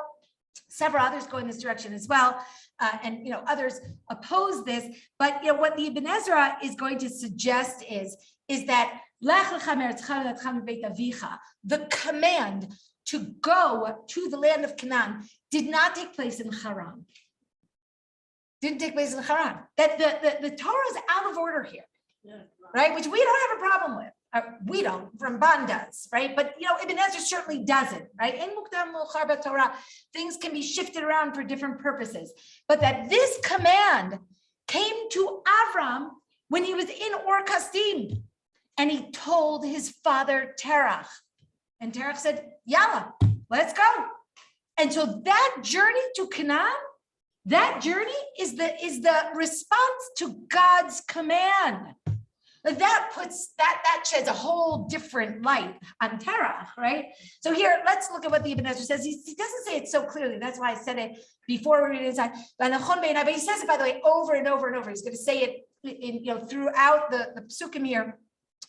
Several others go in this direction as well. And others oppose this, but what the Ibn Ezra is going to suggest is that the command to go to the land of Canaan did not take place in Haran. Didn't take place in Haran. That the Torah is out of order here, right? Which we don't have a problem with. We don't, Ramban does, right? But Ibn Ezra certainly doesn't, right? In Mukdam Mukhar Torah, things can be shifted around for different purposes. But that this command came to Avram when he was in Ur Kasdim, and he told his father Terach, and Terach said, "Yalla, let's go." And so that journey to Canaan, that journey is the response to God's command. That puts that sheds a whole different light on Terach, right? So here, let's look at what the Ibn Ezra says. He doesn't say it so clearly. That's why I said it before we read it inside. But he says it, by the way, over and over and over. He's going to say it throughout the psukim here.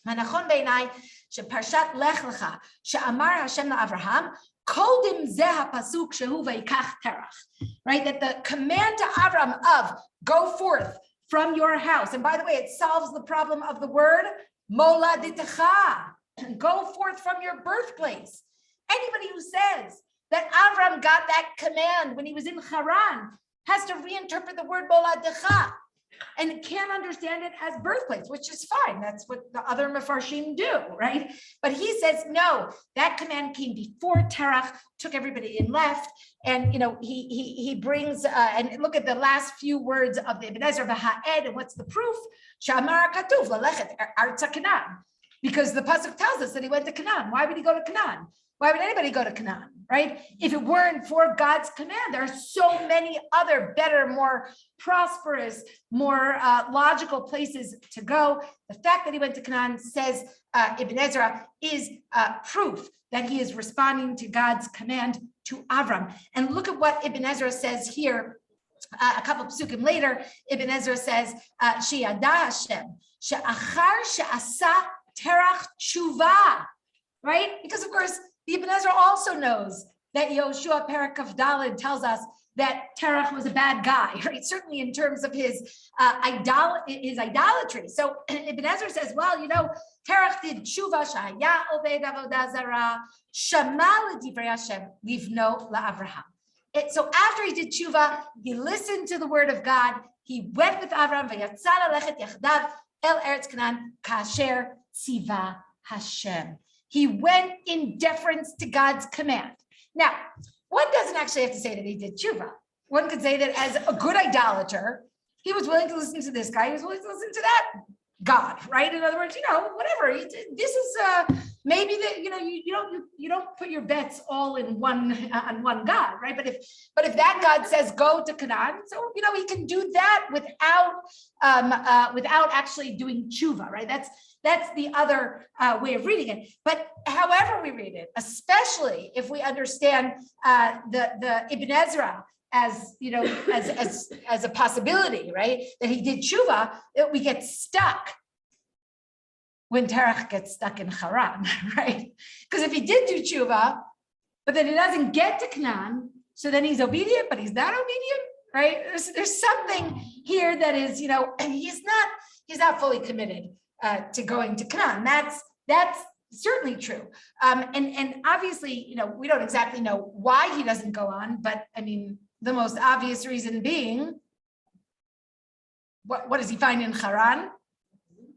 Manachon beinai sheparshat lech lecha she'amar Hashem la'Avraham kodim zeh pasuk shehu vayikach terach. Right, that the command to Avram of go forth from your house. And by the way, it solves the problem of the word moladitecha. Go forth from your birthplace. Anybody who says that Avram got that command when he was in Haran has to reinterpret the word moladitecha and can't understand it as birthplace, which is fine. That's what the other Mefarshim do, right? But he says, no, that command came before Terach, took everybody and left. And, he brings, and look at the last few words of the Ibn Ezra, V'ha'ed, and what's the proof? Shamar katuv, lalechet, arza Canaan. Because the pasuk tells us that he went to Canaan. Why would he go to Canaan? Why would anybody go to Canaan, right? If it weren't for God's command, there are so many other better, more prosperous, more logical places to go. The fact that he went to Canaan, says Ibn Ezra, is proof that he is responding to God's command to Avram. And look at what Ibn Ezra says here. A couple of psukim later, Ibn Ezra says, Sheyada Hashem, she'achar she'asa terach tshuva, right? Because of course, the Ibn Ezra also knows that Yoshua Perek of Daled tells us that Terach was a bad guy, right? Certainly in terms of his idolatry. So Ibn Ezra says, well, Terach did tshuva shahaya obed avodah zara shama l'divrei Hashem livno la'Avraham. So after he did tshuva, he listened to the word of God. He went with Avram v'yatza lechet yachdav el eretz Canaan kasher tziva Hashem. He went in deference to God's command. Now, one doesn't actually have to say that he did tshuva. One could say that as a good idolater, he was willing to listen to this guy. He was willing to listen to that God, right? In other words, whatever. This is maybe that you don't put your bets all in on one God, right? But if that God says go to Canaan, so he can do that without actually doing tshuva, right? That's the other way of reading it. But however we read it, especially if we understand the Ibn Ezra as as a possibility, right? That he did tshuva, that we get stuck when Terach gets stuck in Haran, right? Because if he did do tshuva, but then he doesn't get to Canaan, so then he's obedient, but he's not obedient, right? There's something here that is, and he's not fully committed to going to Canaan. That's certainly true. And obviously, we don't exactly know why he doesn't go on, but I mean, the most obvious reason being, what does he find in Haran?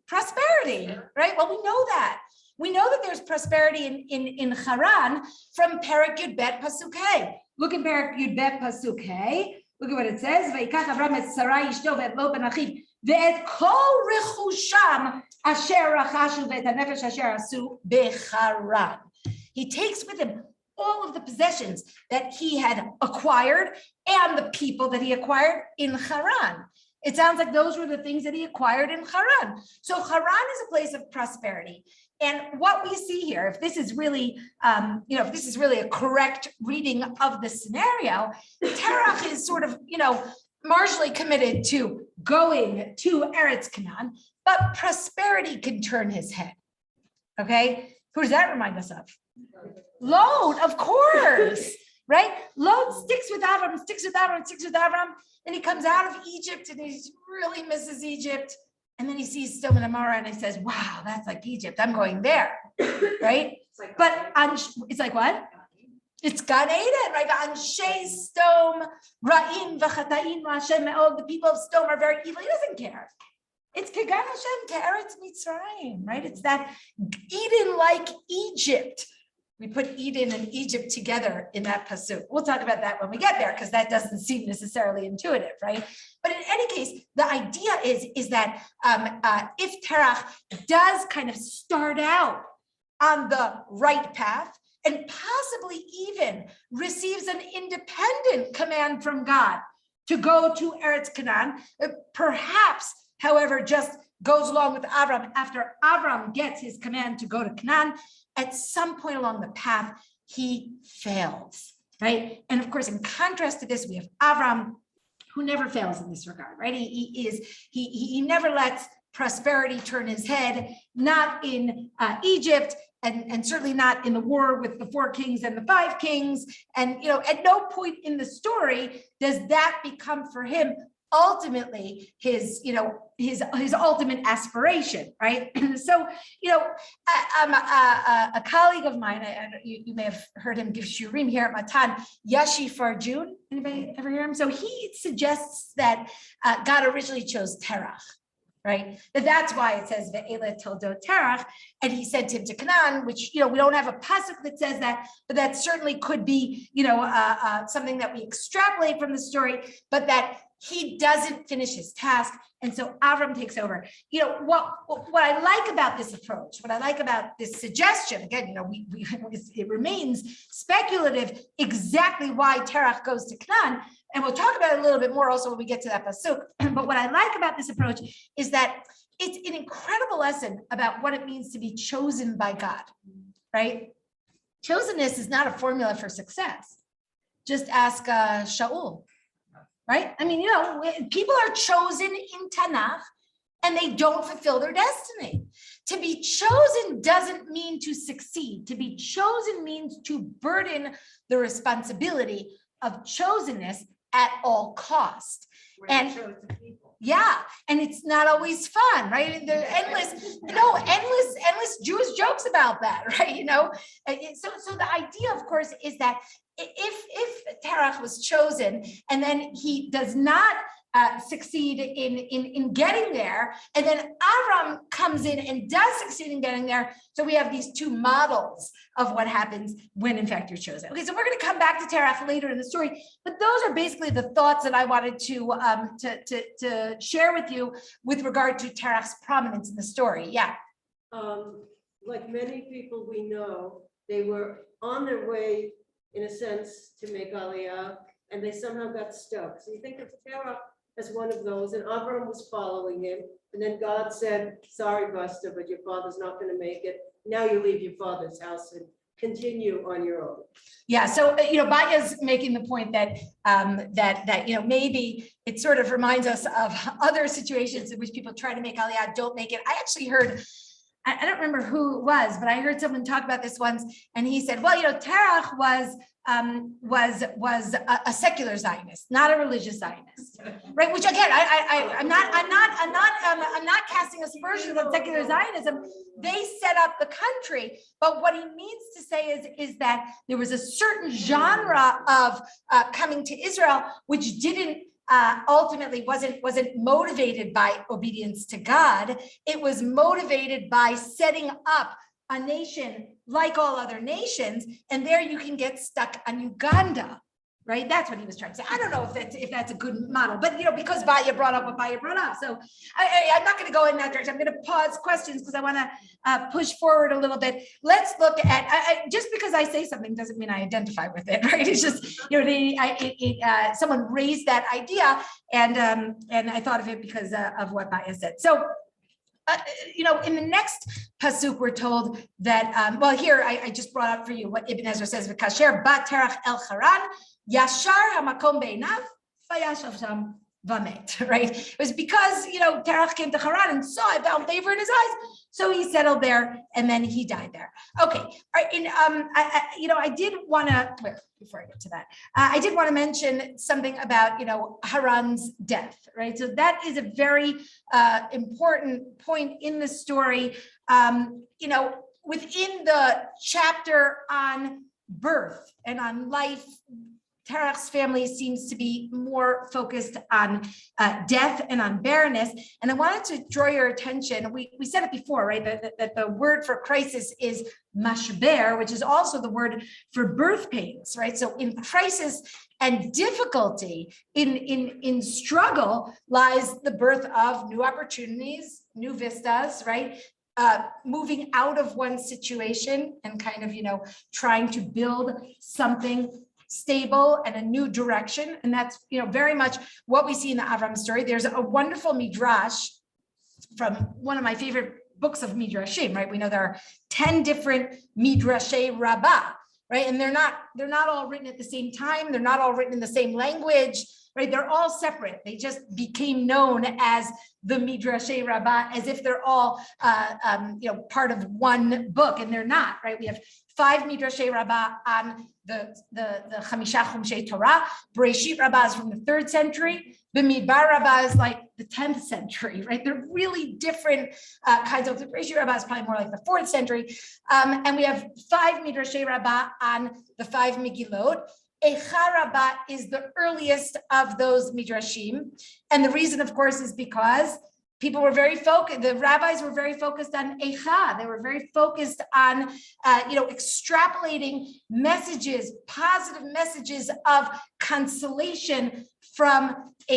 Prosperity, right? Well, we know that. We know that there's prosperity in Haran from Perek Yud Bet Pasuk Hey. Look in Perek Yud Bet Pasuk Hey. Look at what it says. Vayikach Avram et Sarai ishto ve'et lo ben achiv ve'et kol rechusham asher rachashu ve'et hanefesh asher asu beCharan. He takes with him all of the possessions that he had acquired and the people that he acquired in Haran. It sounds like those were the things that he acquired in Haran. So Haran is a place of prosperity. And what we see here, if this is really, a correct reading of the scenario, Terach is sort of, marginally committed to going to Eretz Canaan, but prosperity can turn his head. Okay, who does that remind us of? Lot, of course, right? Lot sticks with Avram, and he comes out of Egypt and he really misses Egypt. And then he sees Sodom and Gomorrah and he says, wow, that's like Egypt. I'm going there, right? It's like what? It's Gan Eden, right? Anshe Sodom, Ra'im v'chata'im Hashem me'od. The people of Sodom are very evil. He doesn't care. It's Kegan Hashem Te'eretz Mitzrayim, right? It's that Eden like Egypt. We put Eden and Egypt together in that pasuk. We'll talk about that when we get there, because that doesn't seem necessarily intuitive, right? But in any case, the idea is that if Terach does kind of start out on the right path and possibly even receives an independent command from God to go to Eretz Canaan, perhaps, however, just goes along with Avram after Avram gets his command to go to Canaan, at some point along the path, he fails, right? And of course, in contrast to this, we have Avram, who never fails in this regard, right? He never lets prosperity turn his head, not in Egypt, and certainly not in the war with the 4 kings and the 5 kings. And at no point in the story does that become for him ultimately his ultimate aspiration, right? So, a colleague of mine, you may have heard him give shiurim here at Matan, Yashi Farjun. Anybody ever hear him? So he suggests that God originally chose Terach, right? That's why it says Ve'ela Toldot Terach, and he sent him to Canaan, which, we don't have a pasuk that says that, but that certainly could be, something that we extrapolate from the story, but that he doesn't finish his task. And so Avram takes over. What I like about this approach, what I like about this suggestion, again, it remains speculative exactly why Terach goes to Canaan. And we'll talk about it a little bit more also when we get to that pasuk. But what I like about this approach is that it's an incredible lesson about what it means to be chosen by God, right? Chosenness is not a formula for success. Just ask Shaul. Right? I mean, people are chosen in Tanakh and they don't fulfill their destiny. To be chosen doesn't mean to succeed. To be chosen means to burden the responsibility of chosenness at all cost. And yeah, and it's not always fun, right? There are endless Jewish jokes about that, right? So the idea, of course, is that if Terach was chosen and then he does not succeed in getting there, and then Avram comes in and does succeed in getting there. So we have these two models of what happens when in fact you're chosen. Okay, so we're going to come back to Terach later in the story, but those are basically the thoughts that I wanted to share with you with regard to Terach's prominence in the story. Yeah. Like many people we know, they were on their way, in a sense, to make Aliyah, and they somehow got stuck. So you think of Terach as one of those, and Avram was following him, and then God said, sorry, Buster, but your father's not going to make it. Now you leave your father's house and continue on your own. Yeah, so Baya's making the point that maybe it sort of reminds us of other situations in which people try to make Aliyah, don't make it. I actually heard, I don't remember who it was, but I heard someone talk about this once, and he said, well, Terach was a secular Zionist, not a religious Zionist, right? Which again, I'm not casting aspersions on secular Zionism. They set up the country, but what he means to say is that there was a certain genre of coming to Israel which didn't ultimately wasn't motivated by obedience to God. It was motivated by setting up a nation like all other nations, and there you can get stuck on Uganda, right? That's what he was trying to say. I don't know if that's a good model, but because Baya brought up what Baya brought up, so I'm not going to go in that direction. I'm going to pause questions because I want to push forward a little bit. Let's look at just because I say something doesn't mean I identify with it, right? It's just someone raised that idea, and I thought of it because of what Baya said. So. In the next pasuk, we're told that, here I just brought up for you what Ibn Ezra says, V'kasher bat Terach el Haran, yashar hamakom beinav, vayashav sham vamet, right? It was because, Terach came to Haran and saw it, found favor in his eyes, so he settled there, and then he died there. Okay, all right, and I did want to, before I get to that, I did want to mention something about, Haran's death, right? So that is a very important point in the story. Within the chapter on birth and on life, Terach's family seems to be more focused on death and on barrenness. And I wanted to draw your attention, we said it before, right, that the word for crisis is mashber, which is also the word for birth pains, right? So in crisis and difficulty, in struggle, lies the birth of new opportunities, new vistas, right? Moving out of one situation and kind of, trying to build something stable and a new direction. And that's, very much what we see in the Avram story. There's a wonderful midrash from one of my favorite books of midrashim, right? We know there are 10 different midrashay rabbah, right? And they're not all written at the same time. They're not all written in the same language, right? They're all separate. They just became known as the midrashay rabbah, as if they're all, part of one book, and they're not, right? We have 5 midrashay rabbah on the Chamisha Chumshei Torah. Bereshit rabbah is from the 3rd century. B'midbar rabbah is like the 10th century, right? They're really different kinds of. The Bereshit rabbah is probably more like the 4th century. And we have 5 midrashay rabbah on the 5 Megillot. Eicha rabbah is the earliest of those midrashim. And the reason, of course, is because people were very focused, the rabbis were very focused on Eicha. They were very focused on, extrapolating messages, positive messages of consolation from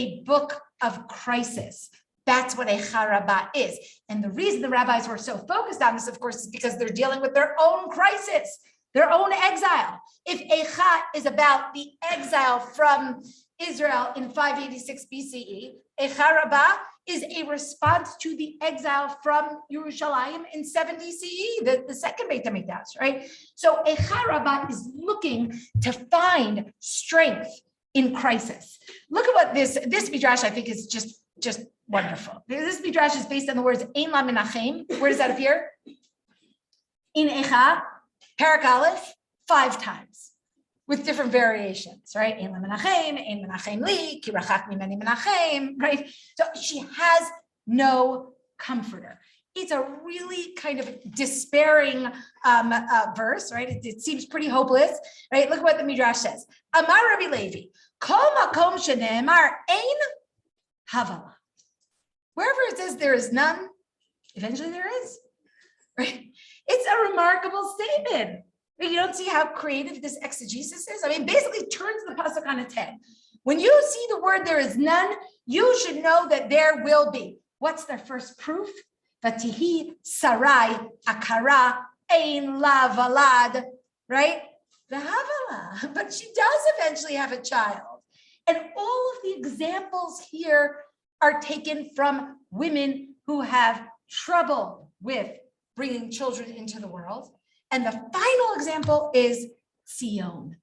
a book of crisis. That's what Eicha Rabbah is. And the reason the rabbis were so focused on this, of course, is because they're dealing with their own crisis, their own exile. If Eicha is about the exile from Israel in 586 BCE, Eicha Rabbah is a response to the exile from Yerushalayim in 70 CE, the second Beit HaMikdash, right? So Eicha Rabbah is looking to find strength in crisis. Look at what this midrash I think is just wonderful. This midrash is based on the words Ein La Menachem. Where does that appear? In Eicha, Parak Aleph, 5 times, with different variations, right? Ein La Menachem, Ein Menachem Li, Ki Rachak Mimeni Menachem, right? So she has no comforter. It's a really kind of despairing verse, right? It seems pretty hopeless, right? Look at what the midrash says. Amar Rabbi Levi, Kol Makom Shene'emar Ein Havala. Wherever it says there is none, eventually there is, right? It's a remarkable statement. You don't see how creative this exegesis is? I mean, basically turns the pasuk on its head. When you see the word there is none, you should know that there will be. What's their first proof? Vatihi sarai akara ein la valad, right? The havala, but she does eventually have a child. And all of the examples here are taken from women who have trouble with bringing children into the world. And the final example is Zion,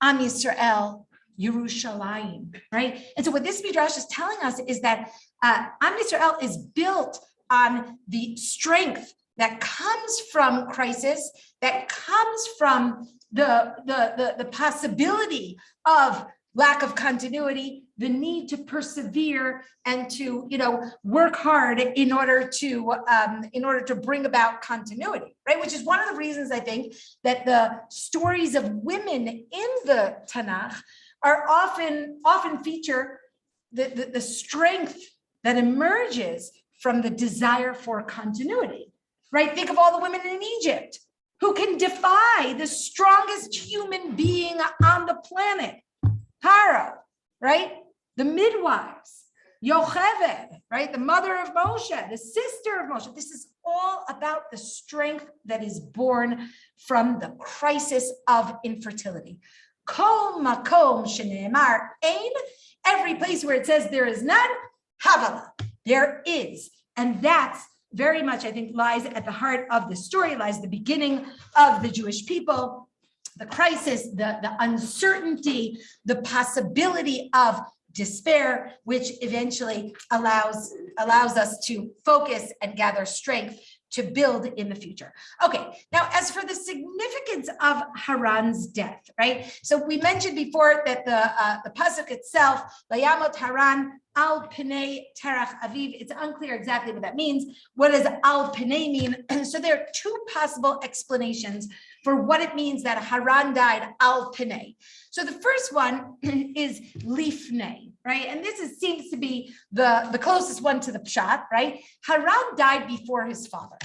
Am Yisrael, Yerushalayim, right? And so what this midrash is telling us is that Am Yisrael is built on the strength that comes from crisis, that comes from the possibility of lack of continuity, the need to persevere and to work hard in order to bring about continuity, right? Which is one of the reasons I think that the stories of women in the Tanakh are often feature the strength that emerges from the desire for continuity, right? Think of all the women in Egypt who can defy the strongest human being on the planet, Paro, right? The midwives, Yocheved, right? The mother of Moshe, the sister of Moshe. This is all about the strength that is born from the crisis of infertility. Kol makom shene'emar ein, every place where it says there is none, havala, there is. And that's very much, I think, lies at the heart of the story, lies the beginning of the Jewish people, the crisis, the uncertainty, the possibility of despair, which eventually allows us to focus and gather strength to build in the future. Okay, now as for the significance of Haran's death, right? So we mentioned before that the pasuk itself, Layamot Haran al Pnei Terach Aviv, it's unclear exactly what that means. What does al Pnei mean? So there are 2 possible explanations for what it means that Haran died al Pnei. So the first one is lifnei, right? And this seems to be the closest one to the pshat, right? Haran died before his father.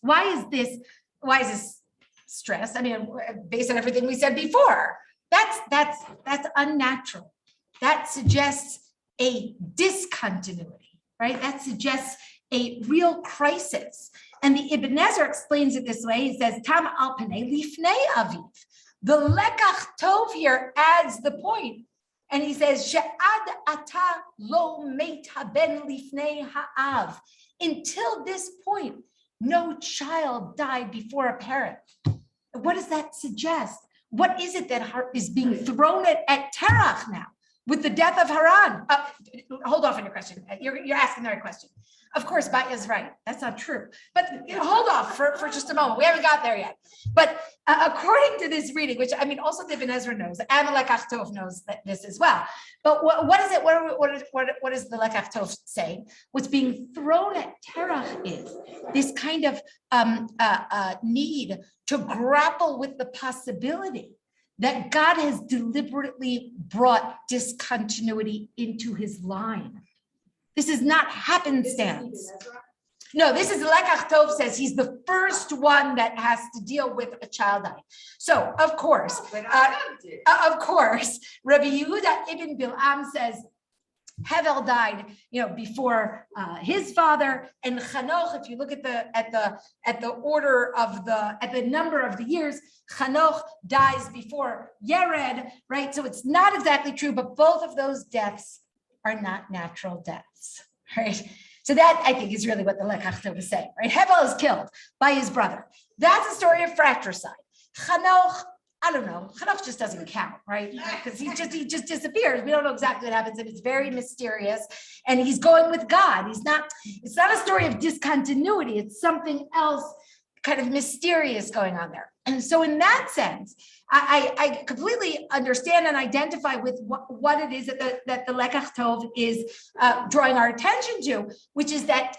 Why is this stress? I mean, based on everything we said before, that's unnatural. That suggests a discontinuity, right? That suggests a real crisis. And the Ibn Ezra explains it this way. He says, Tam al panei lifnei aviv. The lekach tov here adds the point. And he says, She'ad ata lo meit haben lifnei ha'av. Until this point, no child died before a parent. What does that suggest? What is it that is being thrown at Terach now with the death of Haran? Hold off on your question. You're asking the right question. Of course, Baya is right. That's not true. But hold off for just a moment. We haven't got there yet. But according to this reading, which I mean, also the Ibn Ezra knows, and the Lekach Tov knows this as well. But what is it? What is the Lekach Tov saying? What's being thrown at Terach is this kind of need to grapple with the possibility that God has deliberately brought discontinuity into his line. This is not This isn't happenstance. even Ezra. No, this is Lekach Tov says he's the first one that has to deal with a child dying. So, of course, But I did. of course, Rabbi Yehuda ibn Bil'am says Hevel died, before his father, and Chanoch. If you look at the order of at the number of the years, Chanoch dies before Yered, right? So it's not exactly true, but both of those deaths are not natural deaths, right? So that, I think, is really what the Lekach Tov is saying, right? Hevel is killed by his brother. That's a story of fratricide. Chanoch, I don't know. Chanoch just doesn't count, right? Because he just disappears. We don't know exactly what happens, and it's very mysterious. And he's going with God. It's not a story of discontinuity. It's something else kind of mysterious going on there. And so in that sense, I completely understand and identify with what it is that the Lekach Tov is drawing our attention to, which is that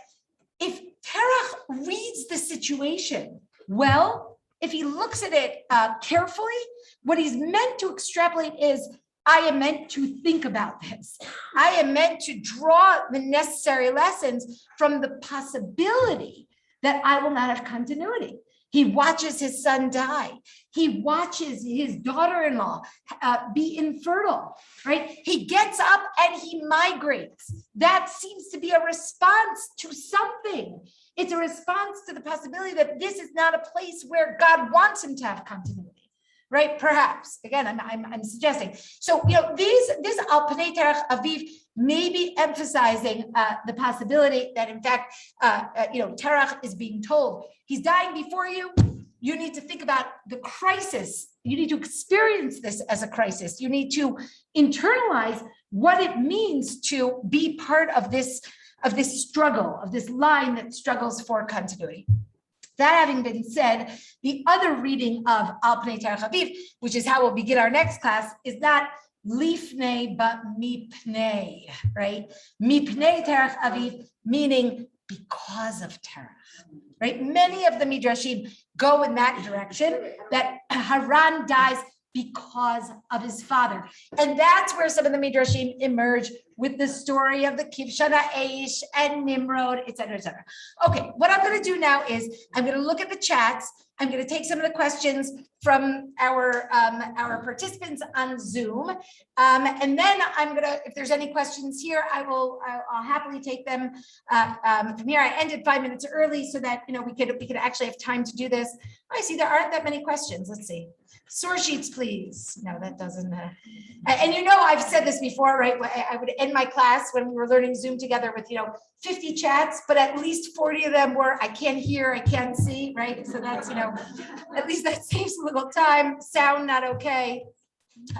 if Terach reads the situation well, if he looks at it carefully, what he's meant to extrapolate is, I am meant to think about this. I am meant to draw the necessary lessons from the possibility that I will not have continuity. He watches his son die. He watches his daughter-in-law be infertile, right? He gets up and he migrates. That seems to be a response to something. It's a response to the possibility that this is not a place where God wants him to have continuity, right? Perhaps. Again, I'm suggesting. So, this Al Panei Terach Aviv may be emphasizing the possibility that, in fact, Terach is being told, he's dying before you. You need to think about the crisis. You need to experience this as a crisis. You need to internalize what it means to be part of this struggle, of this line that struggles for continuity. That having been said, the other reading of Al Pnei Terach Aviv, which is how we'll begin our next class, is not lifnei but mipnei, right? Mipnei Terach Aviv, meaning because of Terach, right? Many of the Midrashim go in that direction, that Haran dies because of his father. And that's where some of the Midrashim emerge with the story of the Kivshan Aish and Nimrod, et cetera, et cetera. Okay, what I'm going to do now is I'm going to look at the chats. I'm going to take some of the questions from our participants on Zoom. And then I'm going to, if there's any questions here, I'll happily take them from here. I ended 5 minutes early so that, we could actually have time to do this. I see there aren't that many questions. Let's see. Source sheets, please. No, that doesn't. And I've said this before, right? I would end my class when we were learning Zoom together with, 50 chats, but at least 40 of them were, I can't hear, I can't see, right? So that's, at least that saves a little time. Sound not okay.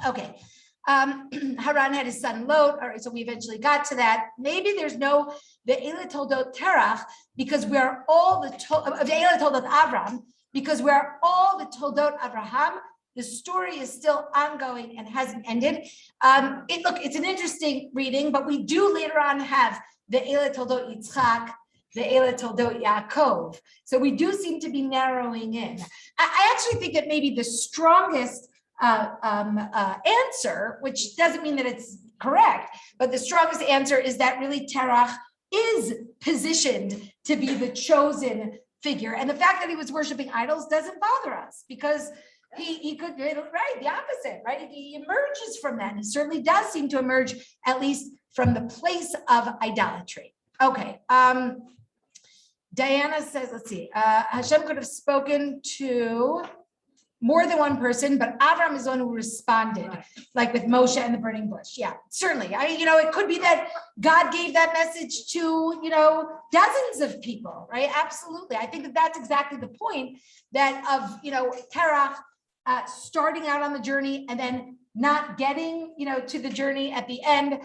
Okay. Haran had his son Lot. All right, so we eventually got to that. Maybe there's no Ve'ele Toldot Terach because we are all the Ve'ele Toldot Avram because we are all the Toldot Avraham. The story is still ongoing and hasn't ended. It's an interesting reading, but we do later on have the Ve'ele Toldot Yitzchak, the Ve'ele Toldot Yaakov. So we do seem to be narrowing in. I actually think that maybe the strongest answer, which doesn't mean that it's correct, but the strongest answer is that really Terach is positioned to be the chosen figure. And the fact that he was worshiping idols doesn't bother us because he could, right, the opposite, right? He emerges from that. And it certainly does seem to emerge at least from the place of idolatry. Okay. Diana says, let's see, Hashem could have spoken to more than one person, but Avram is the one who responded, like with Moshe and the burning bush. Yeah, certainly. It could be that God gave that message to, dozens of people, right? Absolutely. I think that that's exactly the point of Terach starting out on the journey and then not getting, to the journey at the end.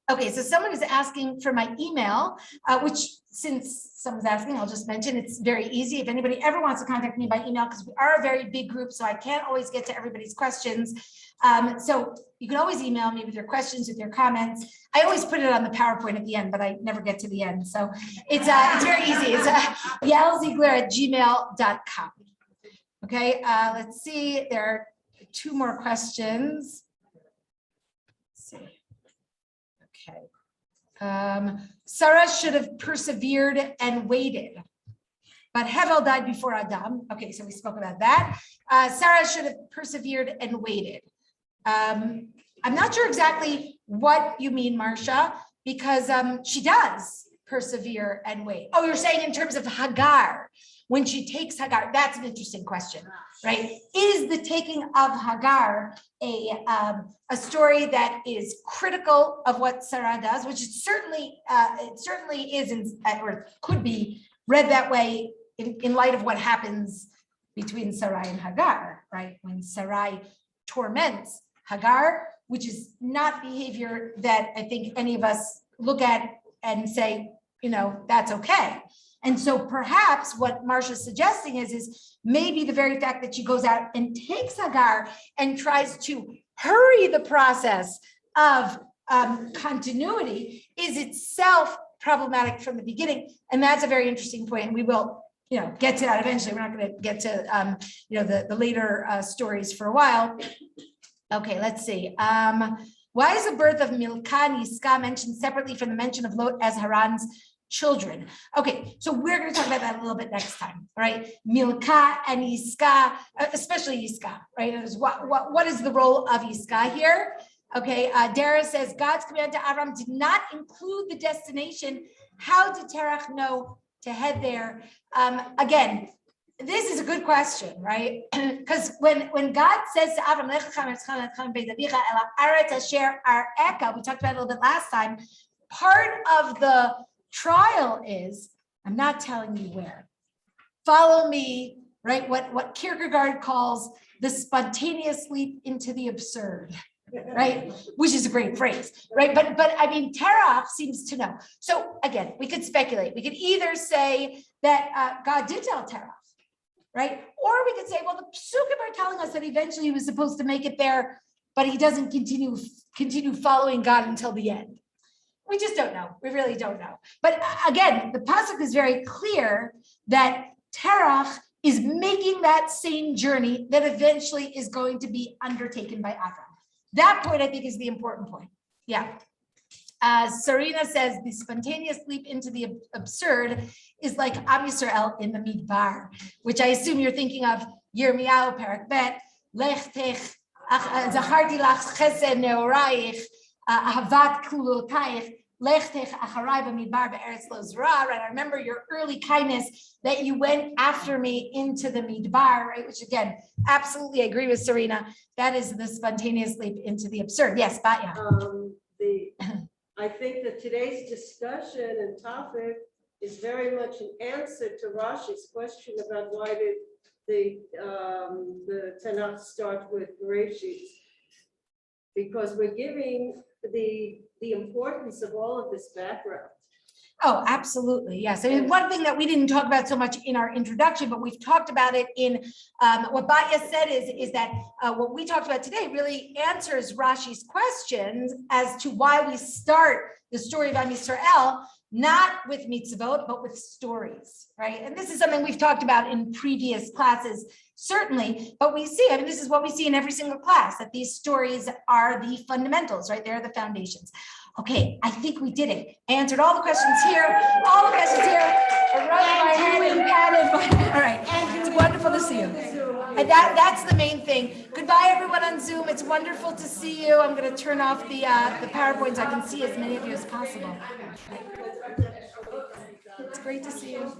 Okay, so someone is asking for my email, which since someone's asking, I'll just mention it's very easy. If anybody ever wants to contact me by email, because we are a very big group, so I can't always get to everybody's questions. So you can always email me with your questions, with your comments. I always put it on the PowerPoint at the end, but I never get to the end. So it's very easy. It's yaelziegler@gmail.com. Okay, let's see. There are 2 more questions. Let's see. Okay. Sarah should have persevered and waited. But Hevel died before Adam. Okay, so we spoke about that. Sarah should have persevered and waited. I'm not sure exactly what you mean, Marcia, because she does persevere and wait. Oh, you're saying in terms of Hagar, when she takes Hagar, that's an interesting question, right? Is the taking of Hagar a story that is critical of what Sarah does, which it certainly is, or could be read that way in light of what happens between Sarai and Hagar, right? When Sarai torments Hagar, which is not behavior that I think any of us look at and say, that's okay. And so perhaps what Marcia's suggesting is maybe the very fact that she goes out and takes Hagar and tries to hurry the process of continuity is itself problematic from the beginning. And that's a very interesting point. And we will get to that eventually. We're not going to get to, the later stories for a while. Okay, let's see. Why is the birth of Milcah and Yiscah mentioned separately from the mention of Lot as Haran's children? Okay, so we're going to talk about that a little bit next time, right? Milcah and Yiscah, especially Yiscah, right? What is the role of Yiscah here? Okay, Dara says God's command to Abram did not include the destination. How did Terach know to head there? Again, this is a good question, right? Because when God says to Abram, we talked about it a little bit last time, part of the trial is, I'm not telling you where. Follow me, right? What Kierkegaard calls the spontaneous leap into the absurd. Right, which is a great phrase, right? But I mean, Terach seems to know. So again, we could speculate. We could either say that God did tell Terach, right? Or we could say, well, the Psukim are telling us that eventually he was supposed to make it there, but he doesn't continue following God until the end. We just don't know. We really don't know. But again, the pasuk is very clear that Terach is making that same journey that eventually is going to be undertaken by Avram. That point, I think, is the important point. Yeah. Sarina says the spontaneous leap into the absurd is like Am Yisrael in the Midbar, which I assume you're thinking of Yirmiyahu Perak Bet, Lech Tech, Zacharti Lach Chesed Neoraich, Ahavat Kulotayich, Lech Tech Acharai B'Midbar Be'eretz Lo Zra. Right, I remember your early kindness that you went after me into the Midbar, right? Which again, absolutely, I agree with Serena. That is the spontaneous leap into the absurd. Yes, Batya. I think that today's discussion and topic is very much an answer to Rashi's question about why did the Tanakh start with Bereshit, because we're giving the importance of all of this background. Oh, absolutely. Yes. I mean, one thing that we didn't talk about so much in our introduction, but we've talked about it in what Batya said is that what we talked about today really answers Rashi's questions as to why we start the story of Am Yisrael, not with mitzvot, but with stories, right? And this is something we've talked about in previous classes, certainly, but we see, I mean, this is what we see in every single class, that these stories are the fundamentals, right? They're the foundations. Okay, I think we did it. I answered all the questions here, all the questions here. All right, it's wonderful to see you. And that's the main thing. Goodbye, everyone on Zoom. It's wonderful to see you. I'm going to turn off the PowerPoint so I can see as many of you as possible. It's great to see you.